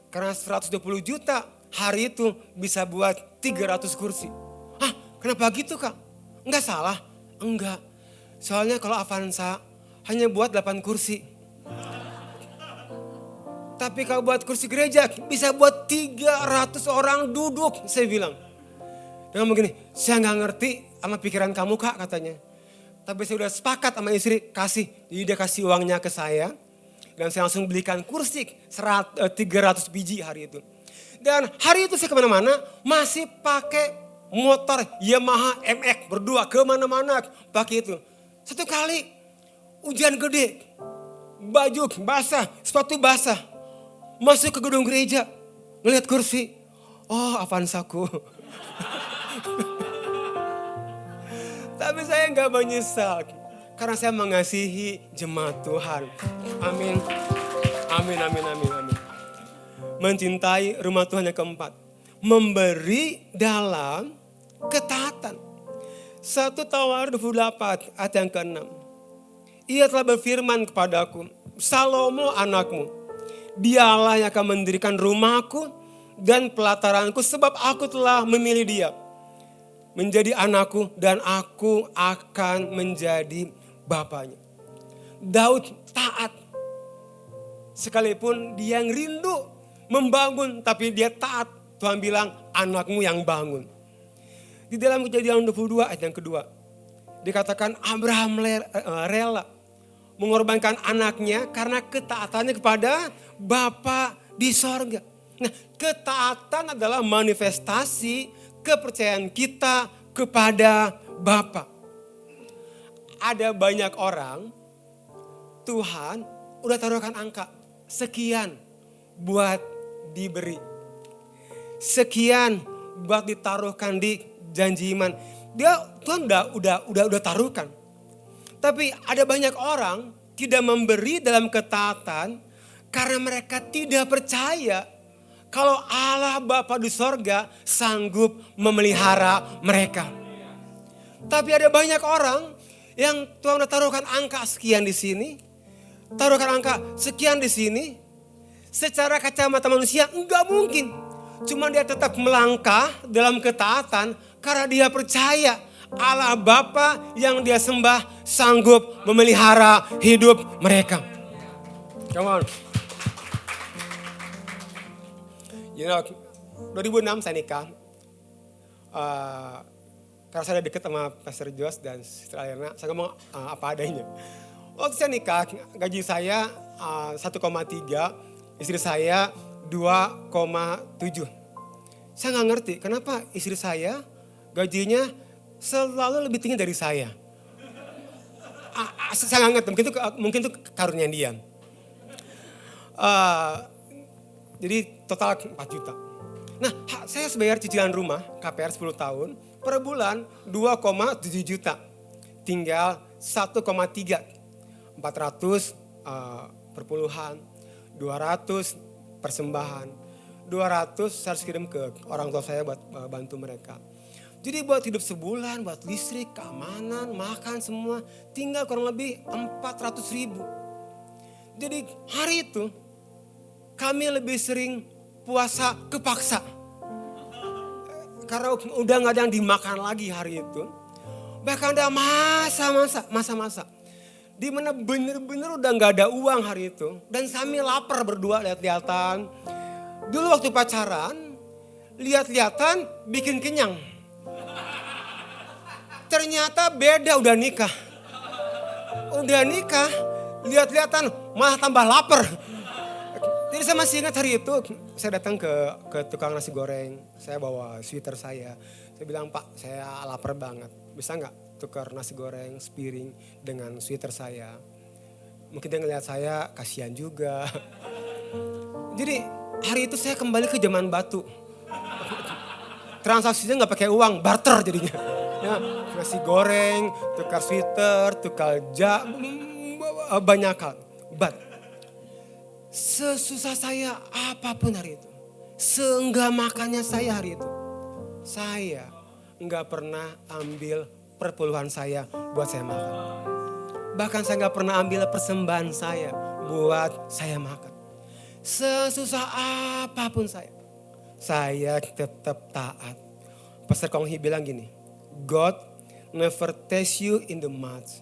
Karena 120 juta hari itu bisa buat 300 kursi. Hah, kenapa gitu Kak? Enggak salah? Enggak. Soalnya kalau Avanza hanya buat 8 kursi. Tapi kalau buat kursi gereja bisa buat 300 orang duduk, saya bilang. Dia ngomong gini, saya nggak ngerti sama pikiran kamu Kak katanya. Tapi saya udah sepakat sama istri, kasih. Jadi dia kasih uangnya ke saya. Dan saya langsung belikan kursi 300 biji hari itu. Dan hari itu saya kemana-mana masih pakai motor Yamaha MX berdua kemana-mana pakai itu. Satu kali hujan gede, baju basah, sepatu basah. Masuk ke gedung gereja, ngeliat kursi. Oh Avanzaku. Tapi saya nggak menyesal. Karena saya mengasihi jemaat Tuhan. Amin. Amin, amin, amin, amin. Mencintai rumah Tuhan yang keempat. Memberi dalam ketaatan. 1 Tawarikh 28 ayat yang ke-6. Ia telah berfirman kepadaku, Salomo anakmu, dialah yang akan mendirikan rumahku dan pelataranku sebab aku telah memilih dia. Menjadi anakku dan aku akan menjadi bapaknya. Daud taat. Sekalipun dia yang rindu membangun tapi dia taat. Tuhan bilang anakmu yang bangun. Di dalam Kejadian 22 ayat yang kedua. Dikatakan Abraham rela mengorbankan anaknya karena ketaatannya kepada Bapa di sorga. Nah, ketaatan adalah manifestasi kepercayaan kita kepada Bapa. Ada banyak orang, Tuhan udah taruhkan angka sekian buat diberi. Sekian buat ditaruhkan di janji iman. Tuhan udah taruhkan. Tapi ada banyak orang tidak memberi dalam ketaatan karena mereka tidak percaya kalau Allah Bapa di sorga sanggup memelihara mereka. Tapi ada banyak orang yang Tuhan udah taruhkan angka sekian di sini, taruhkan angka sekian di sini. Secara kacamata manusia enggak mungkin. Cuma dia tetap melangkah dalam ketaatan karena dia percaya Allah Bapa yang dia sembah sanggup memelihara hidup mereka. Come on. You know, 2006 saya nikah. Karena saya dekat sama Pastor Jos dan Sister Alena, saya ngomong apa adanya. Waktu saya nikah, gaji saya 1,3, istri saya 2,7. Saya nggak ngerti kenapa istri saya gajinya selalu lebih tinggi dari saya. Saya nggak ngerti, mungkin itu karunia dia. Jadi total 4 juta. Nah, saya bayar cicilan rumah KPR 10 tahun. Per bulan 2,7 juta. Tinggal 1,3. 400 perpuluhan. 200 persembahan. 200 saya harus kirim ke orang tua saya buat bantu mereka. Jadi buat hidup sebulan, buat listrik, keamanan, makan semua. Tinggal kurang lebih 400 ribu. Jadi hari itu kami lebih sering puasa kepaksa. Karena udah gak ada yang dimakan lagi hari itu. Bahkan ada masa-masa. Dimana bener-bener udah gak ada uang hari itu. Dan kami lapar berdua lihat-lihatan. Dulu waktu pacaran, lihat-lihatan bikin kenyang. Ternyata beda udah nikah. Udah nikah, lihat-lihatan malah tambah lapar. Jadi saya masih ingat hari itu, saya datang ke tukang nasi goreng. Saya bawa sweater saya. Saya bilang, Pak, saya lapar banget. Bisa nggak tukar nasi goreng sepiring dengan sweater saya? Mungkin dia ngeliat saya, kasihan juga. Jadi hari itu saya kembali ke zaman batu. Transaksinya nggak pakai uang, barter jadinya. Ya, nasi goreng, tukar sweater, tukar banyak hal. But sesusah saya apapun hari itu. Seenggak makannya saya hari itu. Saya enggak pernah ambil perpuluhan saya buat saya makan. Bahkan saya enggak pernah ambil persembahan saya buat saya makan. Sesusah apapun saya tetap taat. Pastor Konghi bilang gini, God never takes you in the much.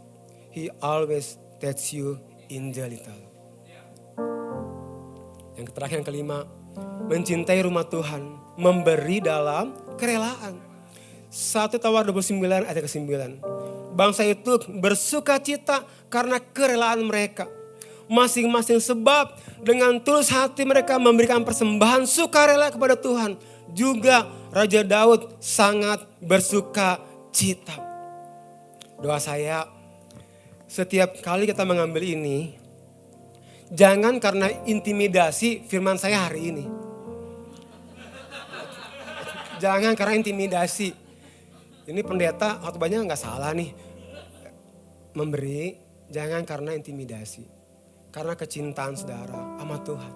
He always takes you in the little. Yang terakhir, yang kelima, mencintai rumah Tuhan, memberi dalam kerelaan. 1 Tawar 29 ayat ke-9. Bangsa itu bersuka cita karena kerelaan mereka. Masing-masing sebab dengan tulus hati mereka memberikan persembahan sukarela kepada Tuhan. Juga Raja Daud sangat bersuka cita. Doa saya, setiap kali kita mengambil ini, jangan karena intimidasi firman saya hari ini. Jangan karena intimidasi. Ini pendeta khotbahnya nggak salah nih. Memberi, jangan karena intimidasi. Karena kecintaan saudara sama Tuhan.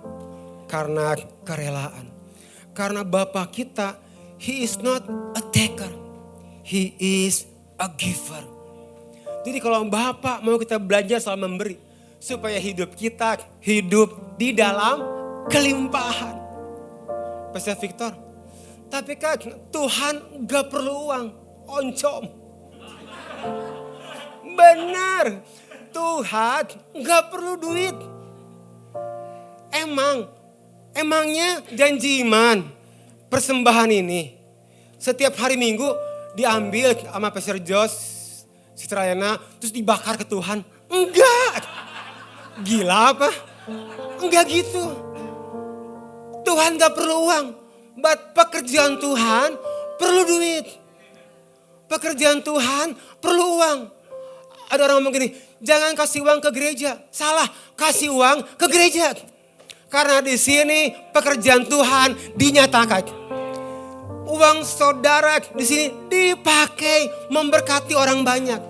Karena kerelaan. Karena Bapa kita, He is not a taker. He is a giver. Jadi kalau Bapa mau kita belajar soal memberi. Supaya hidup kita hidup di dalam kelimpahan. Pastor Victor, tapi kan Tuhan gak perlu uang. Oncom. Benar. Tuhan gak perlu duit. Emangnya janji iman persembahan ini setiap hari Minggu diambil sama Pastor Jos, Sister Ayana, terus dibakar ke Tuhan? Enggak. Gila apa? Enggak gitu. Tuhan gak perlu uang. But pekerjaan Tuhan perlu duit. Pekerjaan Tuhan perlu uang. Ada orang ngomong gini, jangan kasih uang ke gereja. Salah, kasih uang ke gereja. Karena di sini pekerjaan Tuhan dinyatakan. Uang saudara di sini dipakai memberkati orang banyak.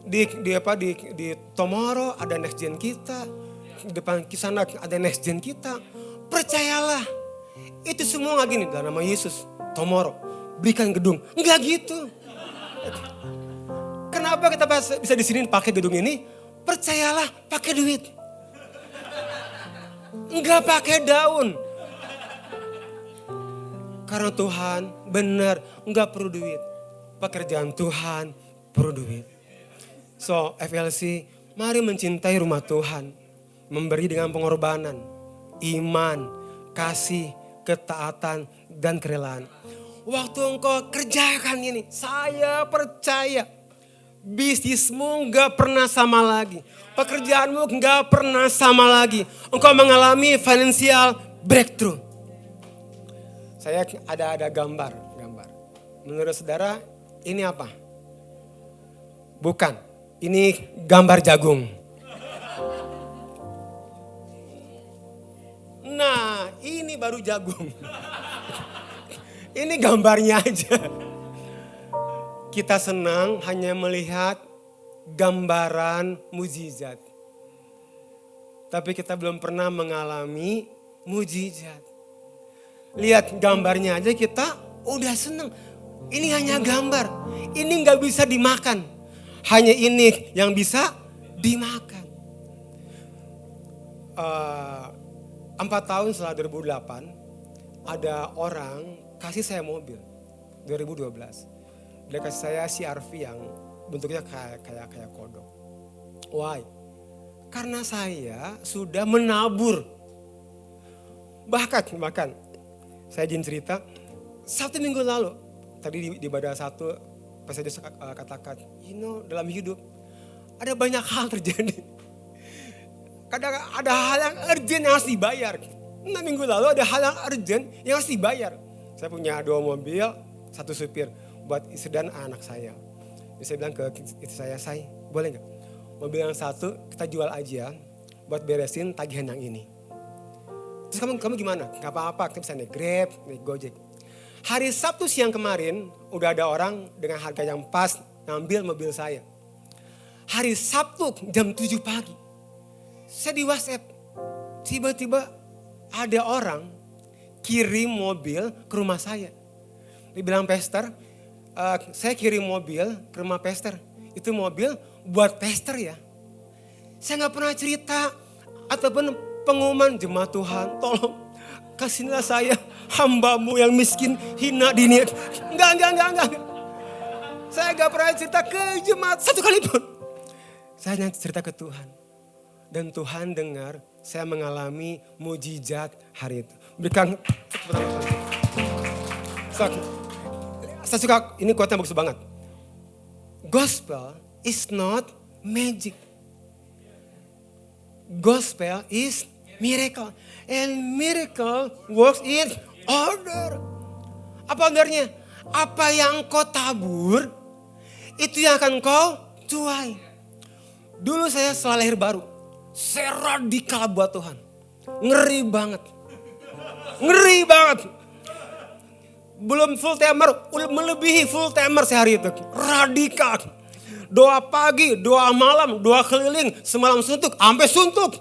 Di Tomorrow ada next gen kita. Di depan kisana ada next gen kita. Percayalah. Itu semua gak gini dalam nama Yesus. Tomorrow berikan gedung. Enggak gitu. Kenapa kita bisa di sini pakai gedung ini? Percayalah, pakai duit. Enggak pakai daun. Karena Tuhan benar enggak perlu duit. Pekerjaan Tuhan perlu duit. So FLC, mari mencintai rumah Tuhan. Memberi dengan pengorbanan, iman, kasih, ketaatan, dan kerelaan. Waktu engkau kerjakan ini, saya percaya bisnismu gak pernah sama lagi. Pekerjaanmu gak pernah sama lagi. Engkau mengalami financial breakthrough. Saya ada gambar. Menurut saudara ini apa? Bukan, ini gambar jagung. Nah, ini baru jagung. Ini gambarnya aja. Kita senang hanya melihat gambaran mujizat. Tapi kita belum pernah mengalami mujizat. Lihat gambarnya aja kita udah senang. Ini hanya gambar. Ini gak bisa dimakan. Hanya ini yang bisa dimakan. 4 tahun setelah 2008, ada orang kasih saya mobil. 2012. Dia kasih saya CR-V yang bentuknya kayak kodok. Why? Karena saya sudah menabur. Bahkan saya izin cerita, 1 minggu lalu, tadi di ibadah 1, pas saya katakan, dalam hidup ada banyak hal terjadi. Kadang ada hal yang urgent yang harus dibayar. 6 minggu lalu ada hal yang urgent yang harus dibayar. Saya punya 2 mobil, 1 supir buat istri dan anak saya. Saya bilang ke istri saya boleh gak? Mobil yang 1 kita jual aja buat beresin tagihan yang ini. Terus kamu gimana? Gak apa-apa, kita bisa naik Grab, naik Gojek. Hari Sabtu siang kemarin udah ada orang dengan harga yang pas ngambil mobil saya. Hari Sabtu jam 7 pagi. Saya di WhatsApp, tiba-tiba ada orang kirim mobil ke rumah saya. Dia bilang, Pastor, saya kirim mobil ke rumah Pastor. Itu mobil buat Pastor ya. Saya gak pernah cerita ataupun pengumuman, jemaat Tuhan, tolong kasihlah saya, hamba-Mu yang miskin, hina, dini. Enggak. Saya gak pernah cerita ke jemaat satu kali pun. Saya hanya cerita ke Tuhan. Dan Tuhan dengar saya mengalami mujizat hari itu. Berikan. Saya suka, ini quote-nya bagus banget. Gospel is not magic. Gospel is miracle. And miracle works in order. Apa ordernya? Apa yang kau tabur, itu yang akan kau tuai. Dulu saya setelah lahir baru, saya radikal buat Tuhan. Ngeri banget. Ngeri banget. Belum full timer, melebihi full timer sehari itu. Radikal. Doa pagi, doa malam, doa keliling, semalam suntuk, sampai suntuk.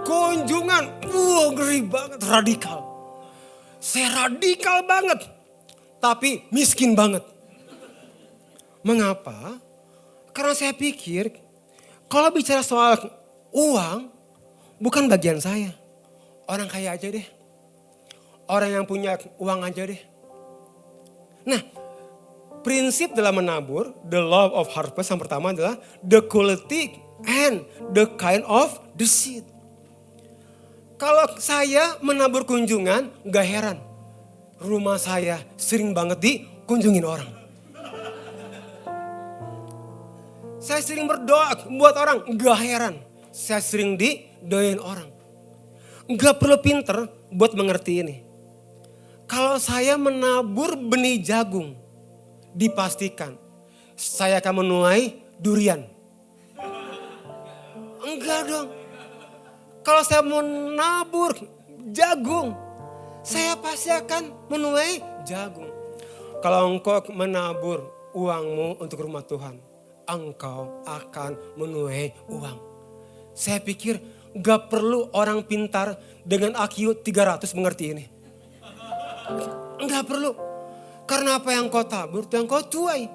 Kunjungan, ngeri banget, radikal. Saya radikal banget, tapi miskin banget. Mengapa? Karena saya pikir, kalau bicara soal uang, bukan bagian saya. Orang kaya aja deh. Orang yang punya uang aja deh. Nah, prinsip dalam menabur, the law of harvest yang pertama adalah the quality and the kind of the seed. Kalau saya menabur kunjungan, gak heran. Rumah saya sering banget dikunjungin orang. Saya sering berdoa buat orang, gak heran. Saya sering didoain orang. Gak perlu pinter buat mengerti ini. Kalau saya menabur benih jagung, dipastikan saya akan menuai durian. Enggak dong. Kalau saya menabur jagung, saya pasti akan menuai jagung. Kalau engkau menabur uangmu untuk rumah Tuhan, engkau akan menuai uang. Saya pikir gak perlu orang pintar dengan IQ 300 mengerti ini. Enggak perlu. Karena apa yang kau tabur itu yang kau tuai.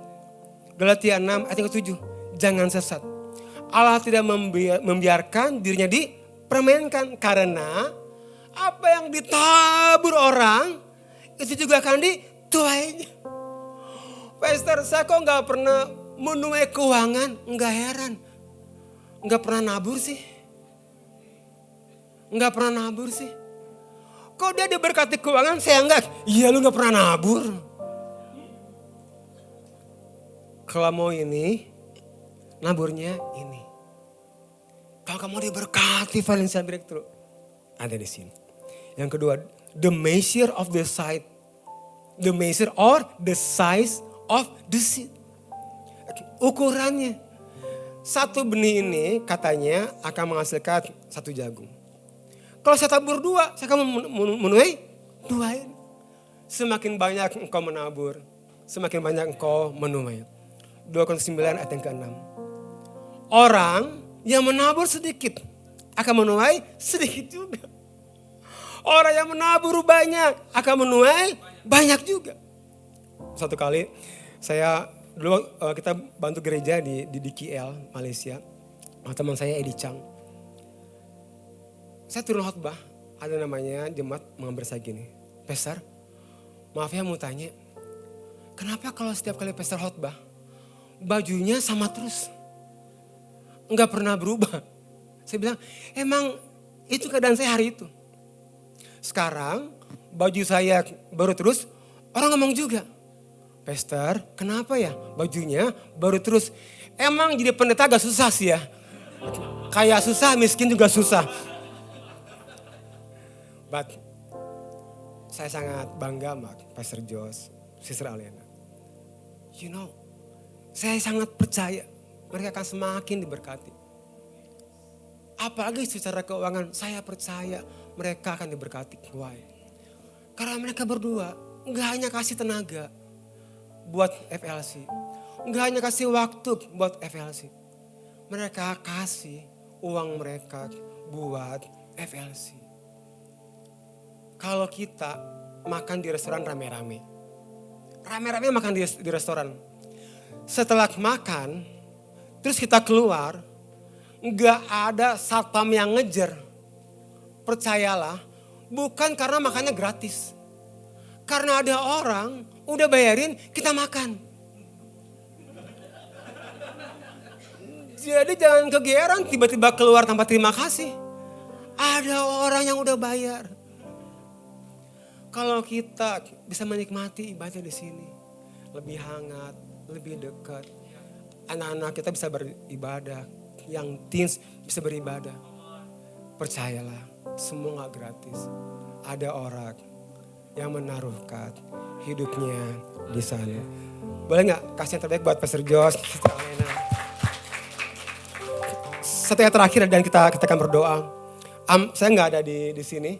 Galatia 6 ayat 7. Jangan sesat. Allah tidak membiarkan dirinya dipermainkan. Karena apa yang ditabur orang itu juga akan dituainya. Pastor, saya kok gak pernah menuai keuangan? Enggak heran. Enggak pernah nabur sih. Enggak pernah nabur sih. Kok dia diberkati keuangan, saya enggak? Iya, lu gak pernah nabur. Kalau mau ini, naburnya ini. Kalau kamu diberkati financial breakthrough, ada di sini. Yang kedua, the measure of the size. The measure or the size of the seed. Ukurannya. Satu benih ini katanya akan menghasilkan satu jagung. Kalau saya tabur 2, saya akan menuai 2. Semakin banyak engkau menabur, semakin banyak engkau menuai. 2 Korintus 9 ayat yang ke-6. Orang yang menabur sedikit akan menuai sedikit juga. Orang yang menabur banyak akan menuai banyak juga. Satu kali dulu kita bantu gereja di KL, Malaysia. Teman saya Edi Chang. Saya turun khotbah, ada namanya jemaat mengambil saya gini. Pastor, maaf ya mau tanya. Kenapa kalau setiap kali pastor khotbah, bajunya sama terus? Enggak pernah berubah. Saya bilang, emang itu keadaan saya hari itu. Sekarang baju saya baru terus, orang ngomong juga. Pastor, kenapa ya bajunya baru terus? Emang jadi pendeta agak susah sih ya. Kaya susah, miskin juga susah. But saya sangat bangga sama Pastor Jos, Sister Aliana. You know, saya sangat percaya mereka akan semakin diberkati. Apalagi secara keuangan, saya percaya mereka akan diberkati. Why? Karena mereka berdua gak hanya kasih tenaga buat FLC. Gak hanya kasih waktu buat FLC. Mereka kasih uang mereka buat FLC. Kalau kita makan di restoran rame-rame. Rame-rame makan di restoran. Setelah makan, terus kita keluar, gak ada satpam yang ngejar. Percayalah, bukan karena makannya gratis. Karena ada orang udah bayarin, kita makan. Jadi jangan kegeeran tiba-tiba keluar tanpa terima kasih. Ada orang yang udah bayar. Kalau kita bisa menikmati ibadah di sini, lebih hangat, lebih dekat. Anak-anak kita bisa beribadah, yang teens bisa beribadah. Percayalah, semua gak gratis. Ada orang yang menaruhkan hidupnya di sana. Boleh gak kasih yang terbaik buat Pastor Jos, Sister Alena. Satu yang terakhir dan kita akan berdoa. Saya gak ada di sini,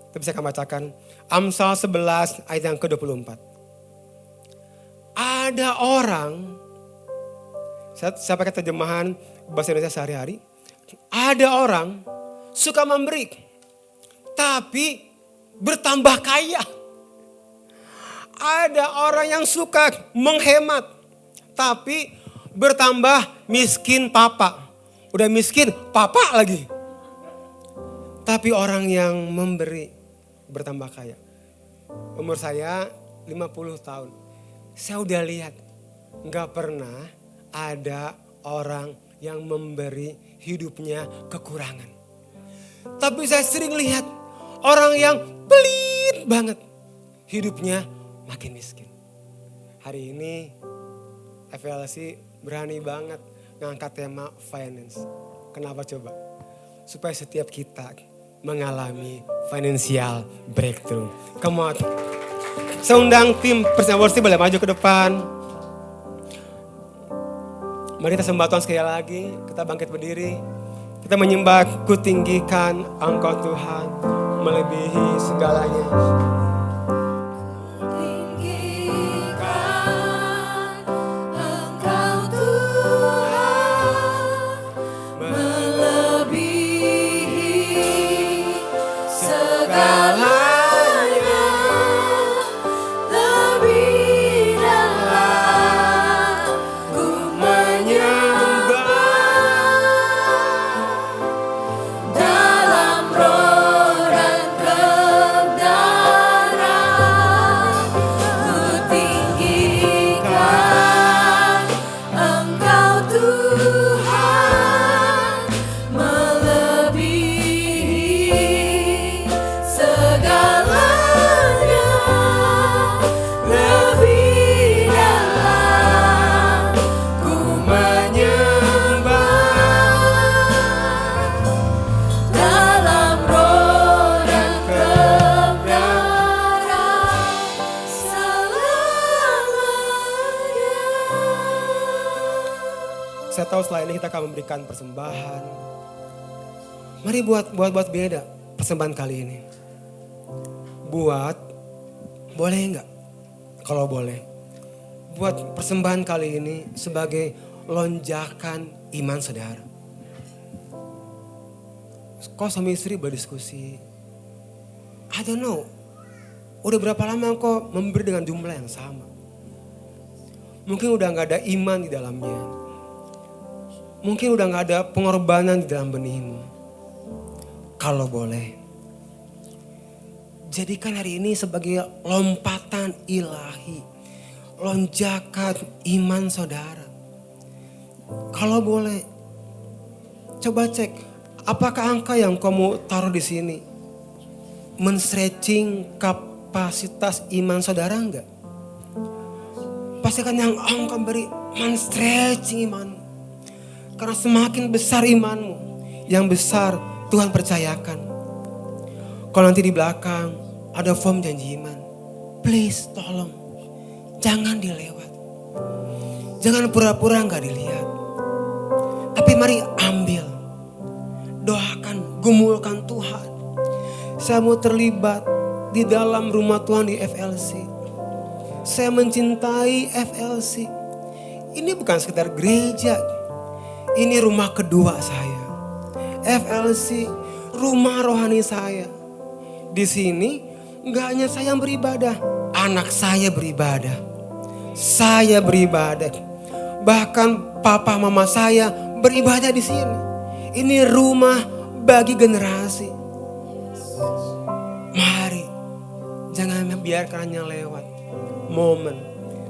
tapi saya akan bacakan. Amsal 11 ayat yang ke-24. Ada orang, saya pakai terjemahan bahasa Indonesia sehari-hari. Ada orang suka memberi, tapi bertambah kaya. Ada orang yang suka menghemat, tapi bertambah miskin papa. Udah miskin papa lagi. Tapi orang yang memberi bertambah kaya. Umur saya 50 tahun. Saya udah lihat gak pernah ada orang yang memberi hidupnya kekurangan. Tapi saya sering lihat orang yang pelit banget hidupnya makin miskin. Hari ini FLC berani banget ngangkat tema finance. Kenapa coba? Supaya setiap kita mengalami financial breakthrough. Come on. Saya undang tim Persembahan Worship boleh maju ke depan. Mari kita sembah Tuhan sekali lagi. Kita bangkit berdiri. Kita menyembah, ku tinggikan Engkau Tuhan melebihi segalanya. Saya tahu setelah ini kita akan memberikan persembahan. Mari buat beda persembahan kali ini. Boleh enggak? Kalau boleh. Buat persembahan kali ini sebagai lonjakan iman saudara. Kok suami istri berdiskusi? I don't know. Udah berapa lama kok memberi dengan jumlah yang sama? Mungkin udah gak ada iman di dalamnya. Mungkin udah gak ada pengorbanan di dalam benihmu. Kalau boleh, jadikan hari ini sebagai lompatan ilahi. Lonjakan iman saudara. Kalau boleh, coba cek. Apakah angka yang kamu taruh di sini men-stretching kapasitas iman saudara enggak? Pastikan yang engkau beri men-stretching imanmu. Karena semakin besar imanmu, yang besar Tuhan percayakan. Kalau nanti di belakang ada form janji iman, please tolong jangan dilewat. Jangan pura-pura gak dilihat. Tapi mari ambil. Doakan, gumulkan Tuhan. Saya mau terlibat di dalam rumah Tuhan di FLC. Saya mencintai FLC. Ini bukan sekedar gereja. Ini rumah kedua saya. FLC, rumah rohani saya. Di sini gak hanya saya yang beribadah, anak saya beribadah. Saya beribadah. Bahkan papa mama saya beribadah di sini. Ini rumah bagi generasi. Mari, jangan biarkannya lewat momen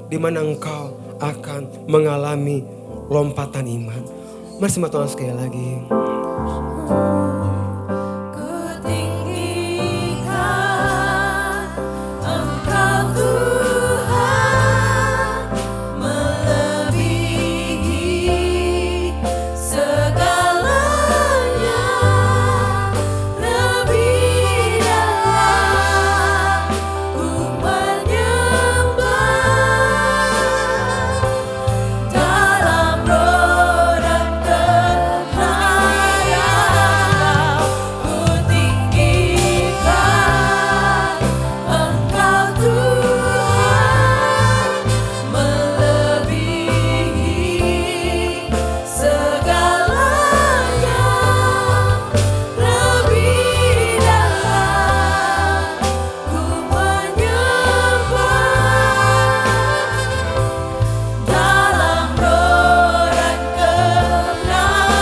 di mana engkau akan mengalami lompatan iman. Mari sembah Tuhan sekali lagi. Kutinggikan Engkau Tuhan, melebihi segalanya, lebih dalam ku menyembah dalam roh dan kebenaran. Ku tinggikan Engkau Tuhan, melebihi segalanya, lebih dalam ku menyembah dalam roh dan kebenaran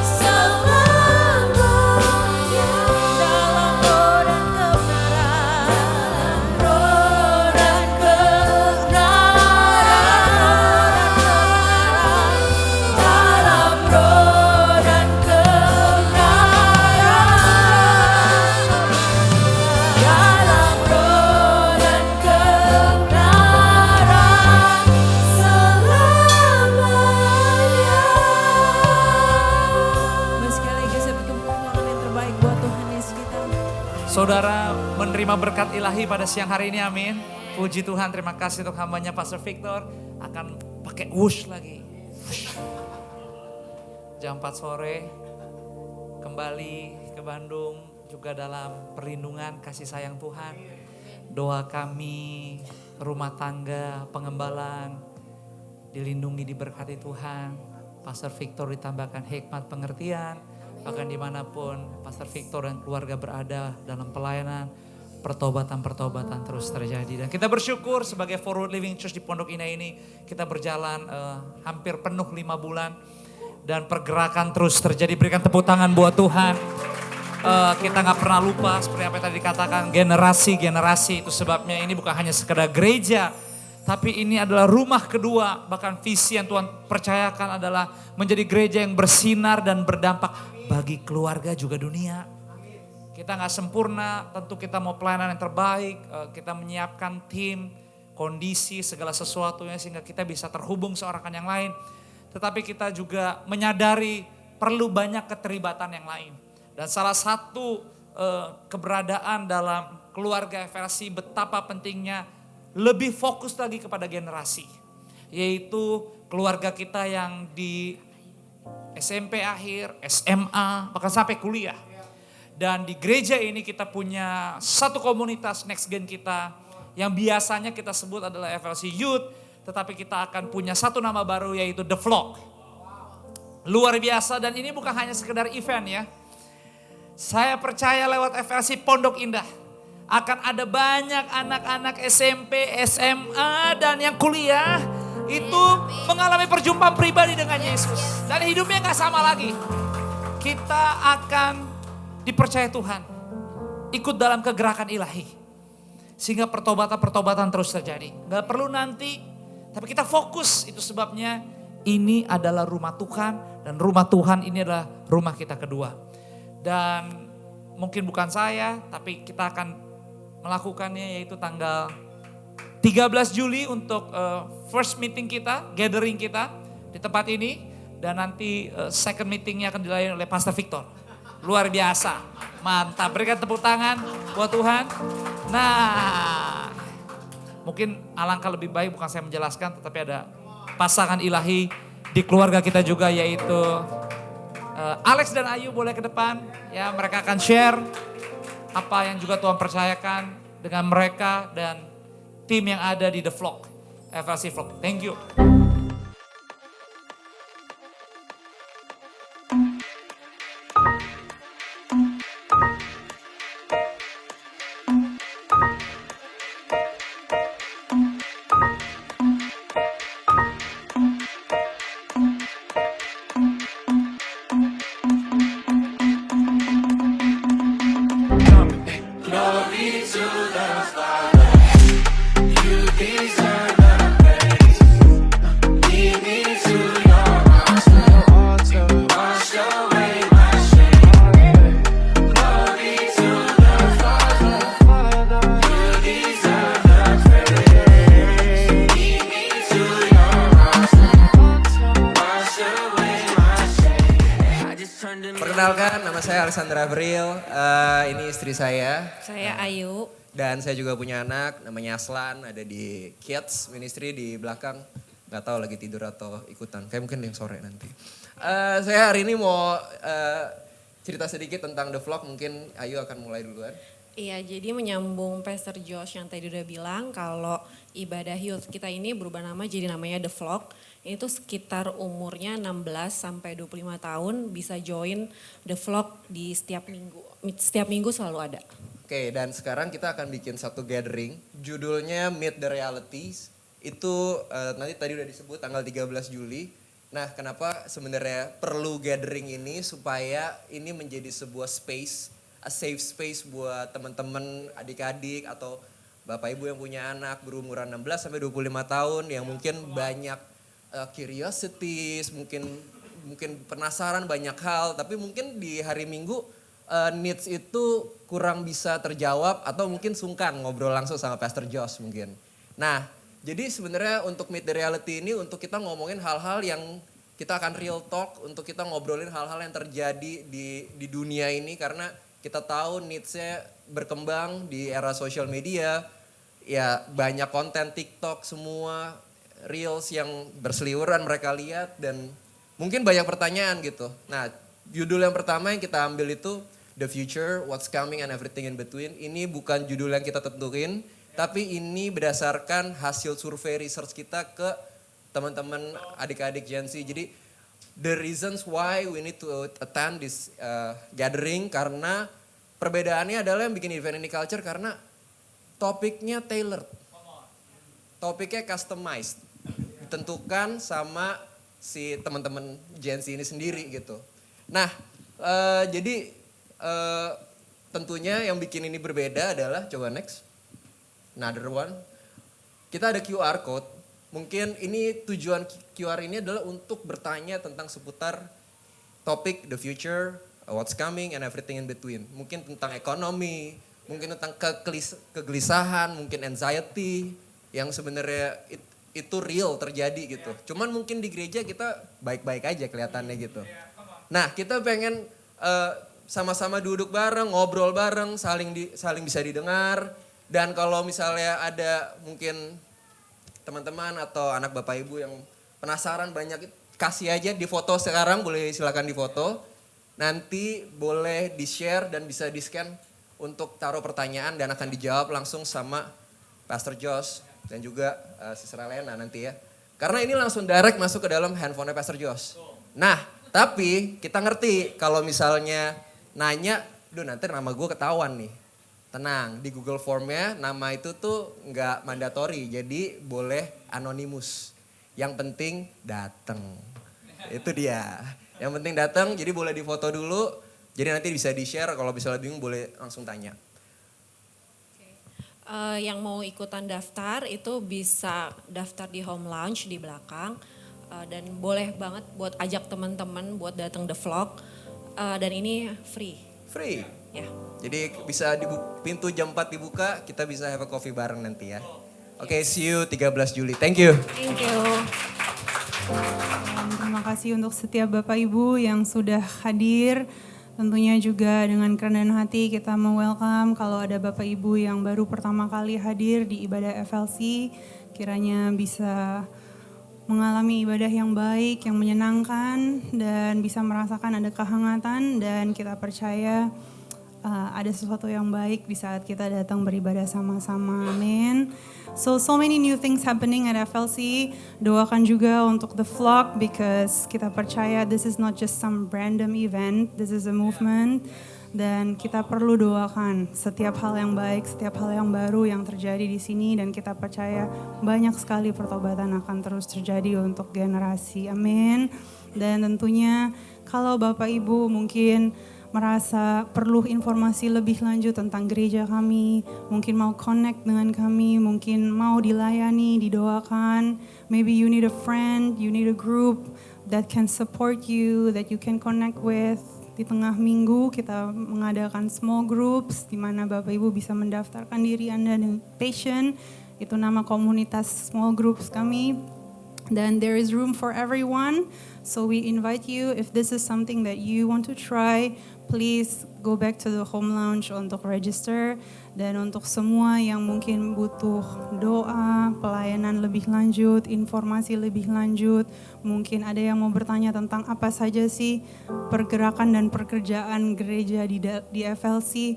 selamanya, dalam roh dan kebenaran, roh dan kebenaran, dalam roh dan kebenaran, dalam roh dan kebenaran selamanya. Mari sekali lagi saya berikan tepuk tangan yang terbaik buat Tuhan Yesus kita. Saudara menerima berkat ilahi pada siang hari ini, amin. Puji Tuhan, terima kasih untuk hambanya Pastor Victor. Akan pakai wush lagi. Wush. Jam 4 sore kembali ke Bandung juga dalam perlindungan kasih sayang Tuhan. Doa kami, rumah tangga, pengembalaan dilindungi, diberkati Tuhan. Pastor Victor ditambahkan hikmat pengertian. Bahkan dimanapun Pastor Victor dan keluarga berada dalam pelayanan, pertobatan-pertobatan terus terjadi. Dan kita bersyukur sebagai Forward Living Church di Pondok Indah ini, kita berjalan hampir penuh 5 bulan. Dan pergerakan terus terjadi, berikan tepuk tangan buat Tuhan. Kita gak pernah lupa seperti apa yang tadi dikatakan, generasi-generasi. Itu sebabnya ini bukan hanya sekedar gereja, tapi ini adalah rumah kedua. Bahkan visi yang Tuhan percayakan adalah menjadi gereja yang bersinar dan berdampak bagi keluarga juga dunia. Kita gak sempurna, tentu kita mau pelayanan yang terbaik. Kita menyiapkan tim, kondisi, segala sesuatunya sehingga kita bisa terhubung seorang dengan yang lain. Tetapi kita juga menyadari perlu banyak keterlibatan yang lain. Dan salah satu keberadaan dalam keluarga FLC betapa pentingnya lebih fokus lagi kepada generasi. Yaitu keluarga kita yang di SMP akhir, SMA, bahkan sampai kuliah. Dan di gereja ini kita punya satu komunitas next gen kita yang biasanya kita sebut adalah FLC Youth. Tetapi kita akan punya satu nama baru yaitu The Flock. Luar biasa, dan ini bukan hanya sekedar event ya. Saya percaya lewat FLC Pondok Indah akan ada banyak anak-anak SMP, SMA dan yang kuliah itu mengalami perjumpaan pribadi dengan Yesus. Dan hidupnya gak sama lagi. Kita akan dipercaya Tuhan ikut dalam kegerakan ilahi. Sehingga pertobatan-pertobatan terus terjadi. Gak perlu nanti, tapi kita fokus. Itu sebabnya ini adalah rumah Tuhan. Dan rumah Tuhan ini adalah rumah kita kedua. Dan mungkin bukan saya, tapi kita akan melakukannya yaitu tanggal 13 Juli untuk first meeting kita, gathering kita di tempat ini. Dan nanti second meetingnya akan dilayani oleh Pastor Victor. Luar biasa, mantap. Berikan tepuk tangan buat Tuhan. Nah, mungkin alangkah lebih baik bukan saya menjelaskan, tetapi ada pasangan ilahi di keluarga kita juga yaitu Alex dan Ayu boleh ke depan. Ya, mereka akan share apa yang juga Tuhan percayakan dengan mereka dan tim yang ada di The Flock, FLC Flock. Thank you. saya Alexandra Avril, ini istri saya. Saya Ayu. Dan saya juga punya anak, namanya Aslan, ada di Kids Ministry di belakang. Gak tahu lagi tidur atau ikutan, kayak mungkin yang sore nanti. Saya hari ini mau cerita sedikit tentang The Vlog, mungkin Ayu akan mulai duluan. Iya, jadi menyambung Pastor Josh yang tadi udah bilang kalau ibadah youth kita ini berubah nama jadi namanya The Vlog. Itu sekitar umurnya 16 sampai 25 tahun bisa join The Vlog di setiap minggu. Setiap minggu selalu ada. Oke, dan sekarang kita akan bikin satu gathering, judulnya Meet the Realities. Itu nanti tadi udah disebut tanggal 13 Juli. Nah, kenapa sebenarnya perlu gathering ini supaya ini menjadi sebuah space, a safe space buat teman-teman, adik-adik atau bapak ibu yang punya anak berumuran 16 sampai 25 tahun yang mungkin banyak curiosities, mungkin penasaran banyak hal, tapi mungkin di hari Minggu needs itu kurang bisa terjawab atau mungkin sungkan ngobrol langsung sama Pastor Josh mungkin. Nah, jadi sebenarnya untuk Meet the Reality ini untuk kita ngomongin hal-hal yang kita akan real talk, untuk kita ngobrolin hal-hal yang terjadi di dunia ini karena kita tahu needs-nya berkembang di era sosial media, ya banyak konten TikTok semua, reels yang berseliweran mereka lihat dan mungkin banyak pertanyaan gitu. Nah, judul yang pertama yang kita ambil itu The Future, What's Coming and Everything in Between. Ini bukan judul yang kita tentuin, tapi ini berdasarkan hasil survei research kita ke teman-teman adik-adik Gen Z. Jadi the reasons why we need to attend this gathering karena perbedaannya adalah yang bikin event ini culture karena topiknya tailored. Topiknya customized. Ditentukan sama si teman-teman Gen Z ini sendiri gitu. Nah, jadi tentunya yang bikin ini berbeda adalah, coba next. Another one. Kita ada QR code. Mungkin ini tujuan QR ini adalah untuk bertanya tentang seputar topik the future, what's coming and everything in between. Mungkin tentang ekonomi, mungkin tentang kegelisahan, mungkin anxiety yang sebenarnya itu real terjadi gitu. Cuman mungkin di gereja kita baik-baik aja kelihatannya gitu. Nah, kita pengen sama-sama duduk bareng, ngobrol bareng, saling bisa didengar. Dan kalau misalnya ada mungkin teman-teman atau anak bapak ibu yang penasaran banyak, kasih aja di foto sekarang, boleh silakan di foto. Nanti boleh di share dan bisa di scan untuk taruh pertanyaan dan akan dijawab langsung sama Pastor Josh dan juga Sister Elena nanti ya. Karena ini langsung direct masuk ke dalam handphonenya Pastor Josh. Nah, tapi kita ngerti kalau misalnya nanya, duh nanti nama gue ketahuan nih. Tenang, di Google Formnya nama itu tuh nggak mandatori, jadi boleh anonimus. Yang penting datang. Itu dia. Yang penting datang, jadi boleh difoto dulu. Jadi nanti bisa di-share, kalau bisa lebih bingung boleh langsung tanya. Yang mau ikutan daftar itu bisa daftar di home lounge di belakang. Dan boleh banget buat ajak teman-teman buat datang The Vlog. Dan ini free. Free? Ya. Jadi bisa pintu jam 4 dibuka, kita bisa have a coffee bareng nanti ya. Oke, see you 13 Juli. Thank you. Thank you. Terima kasih untuk setiap Bapak Ibu yang sudah hadir. Tentunya juga dengan kerendahan hati kita welcome kalau ada Bapak Ibu yang baru pertama kali hadir di ibadah FLC. Kiranya bisa mengalami ibadah yang baik, yang menyenangkan dan bisa merasakan ada kehangatan dan kita percaya ada sesuatu yang baik di saat kita datang beribadah sama-sama. Amin. So many new things happening at FLC. Doakan juga untuk The Vlog because kita percaya this is not just some random event. This is a movement. Dan kita perlu doakan setiap hal yang baik, setiap hal yang baru yang terjadi di sini. Dan kita percaya banyak sekali pertobatan akan terus terjadi untuk generasi. Amin. Dan tentunya kalau Bapak Ibu mungkin merasa perlu informasi lebih lanjut tentang gereja kami, mungkin mau connect dengan kami, mungkin mau dilayani, didoakan, maybe you need a friend, you need a group that can support you, that you can connect with. Di tengah minggu kita mengadakan small groups di mana Bapak Ibu bisa mendaftarkan diri Anda dengan Passion, itu nama komunitas small groups kami. then there is room for everyone. So we invite you, if this is something that you want to try, please go back to the home lounge untuk register. Dan untuk semua yang mungkin butuh doa, pelayanan lebih lanjut, informasi lebih lanjut, mungkin ada yang mau bertanya tentang apa saja sih pergerakan dan pekerjaan gereja di FLC.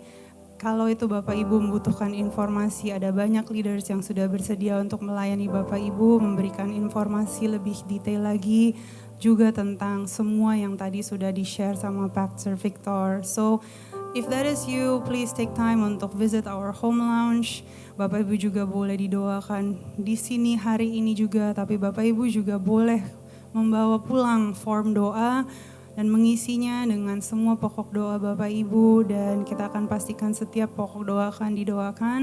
Kalau itu Bapak Ibu membutuhkan informasi, ada banyak leaders yang sudah bersedia untuk melayani Bapak Ibu, memberikan informasi lebih detail lagi, juga tentang semua yang tadi sudah di-share sama Pastor Victor. So, if that is you, please take time untuk visit our home lounge. Bapak Ibu juga boleh didoakan di sini hari ini juga, tapi Bapak Ibu juga boleh membawa pulang form doa dan mengisinya dengan semua pokok doa Bapak Ibu, dan kita akan pastikan setiap pokok doa akan didoakan.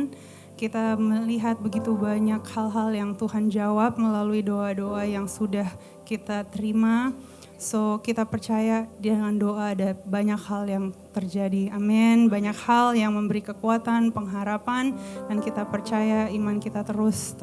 Kita melihat begitu banyak hal-hal yang Tuhan jawab melalui doa-doa yang sudah kita terima. So kita percaya dengan doa ada banyak hal yang terjadi. Amin. Banyak hal yang memberi kekuatan, pengharapan, dan kita percaya iman kita terus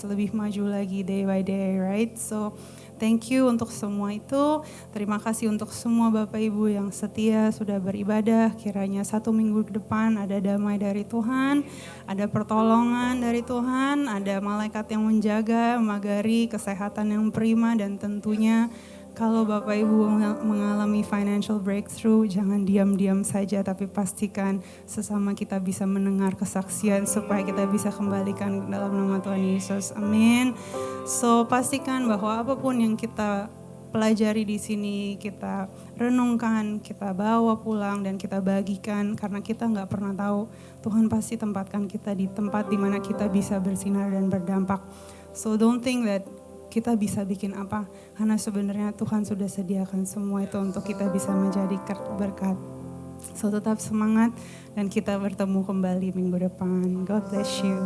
lebih maju lagi day by day, right? So thank you untuk semua itu. Terima kasih untuk semua Bapak Ibu yang setia sudah beribadah. Kiranya 1 minggu ke depan ada damai dari Tuhan, ada pertolongan dari Tuhan, ada malaikat yang menjaga, magari kesehatan yang prima, dan tentunya kalau Bapak Ibu mengalami financial breakthrough, jangan diam-diam saja, tapi pastikan sesama kita bisa mendengar kesaksian supaya kita bisa kembalikan dalam nama Tuhan Yesus. Amin. So pastikan bahwa apapun yang kita pelajari di sini, kita renungkan, kita bawa pulang dan kita bagikan, karena kita nggak pernah tahu Tuhan pasti tempatkan kita di tempat di mana kita bisa bersinar dan berdampak. So don't think that kita bisa bikin apa, karena sebenarnya Tuhan sudah sediakan semua itu untuk kita bisa menjadi berkat. So tetap semangat dan kita bertemu kembali minggu depan. God bless you.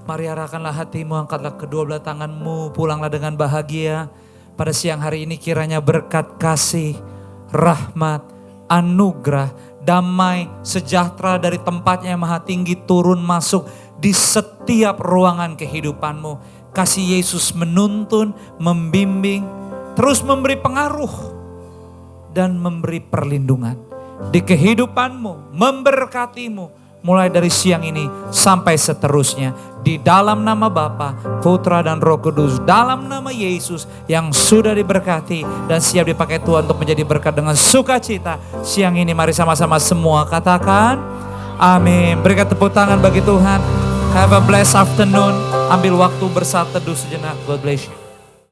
Mari arahkanlah hatimu, angkatlah kedua belah tanganmu, pulanglah dengan bahagia. Pada siang hari ini kiranya berkat kasih, rahmat, anugerah, damai, sejahtera dari tempatnya yang maha tinggi turun masuk di setiap ruangan kehidupanmu. Kasih Yesus menuntun, membimbing, terus memberi pengaruh dan memberi perlindungan di kehidupanmu, memberkatimu mulai dari siang ini sampai seterusnya. Di dalam nama Bapa, Putra dan Roh Kudus, dalam nama Yesus yang sudah diberkati dan siap dipakai Tuhan untuk menjadi berkat dengan sukacita. Siang ini mari sama-sama semua katakan amin. Berikan tepuk tangan bagi Tuhan. Have a blessed afternoon. Ambil waktu bersaat teduh sejenak. God bless you.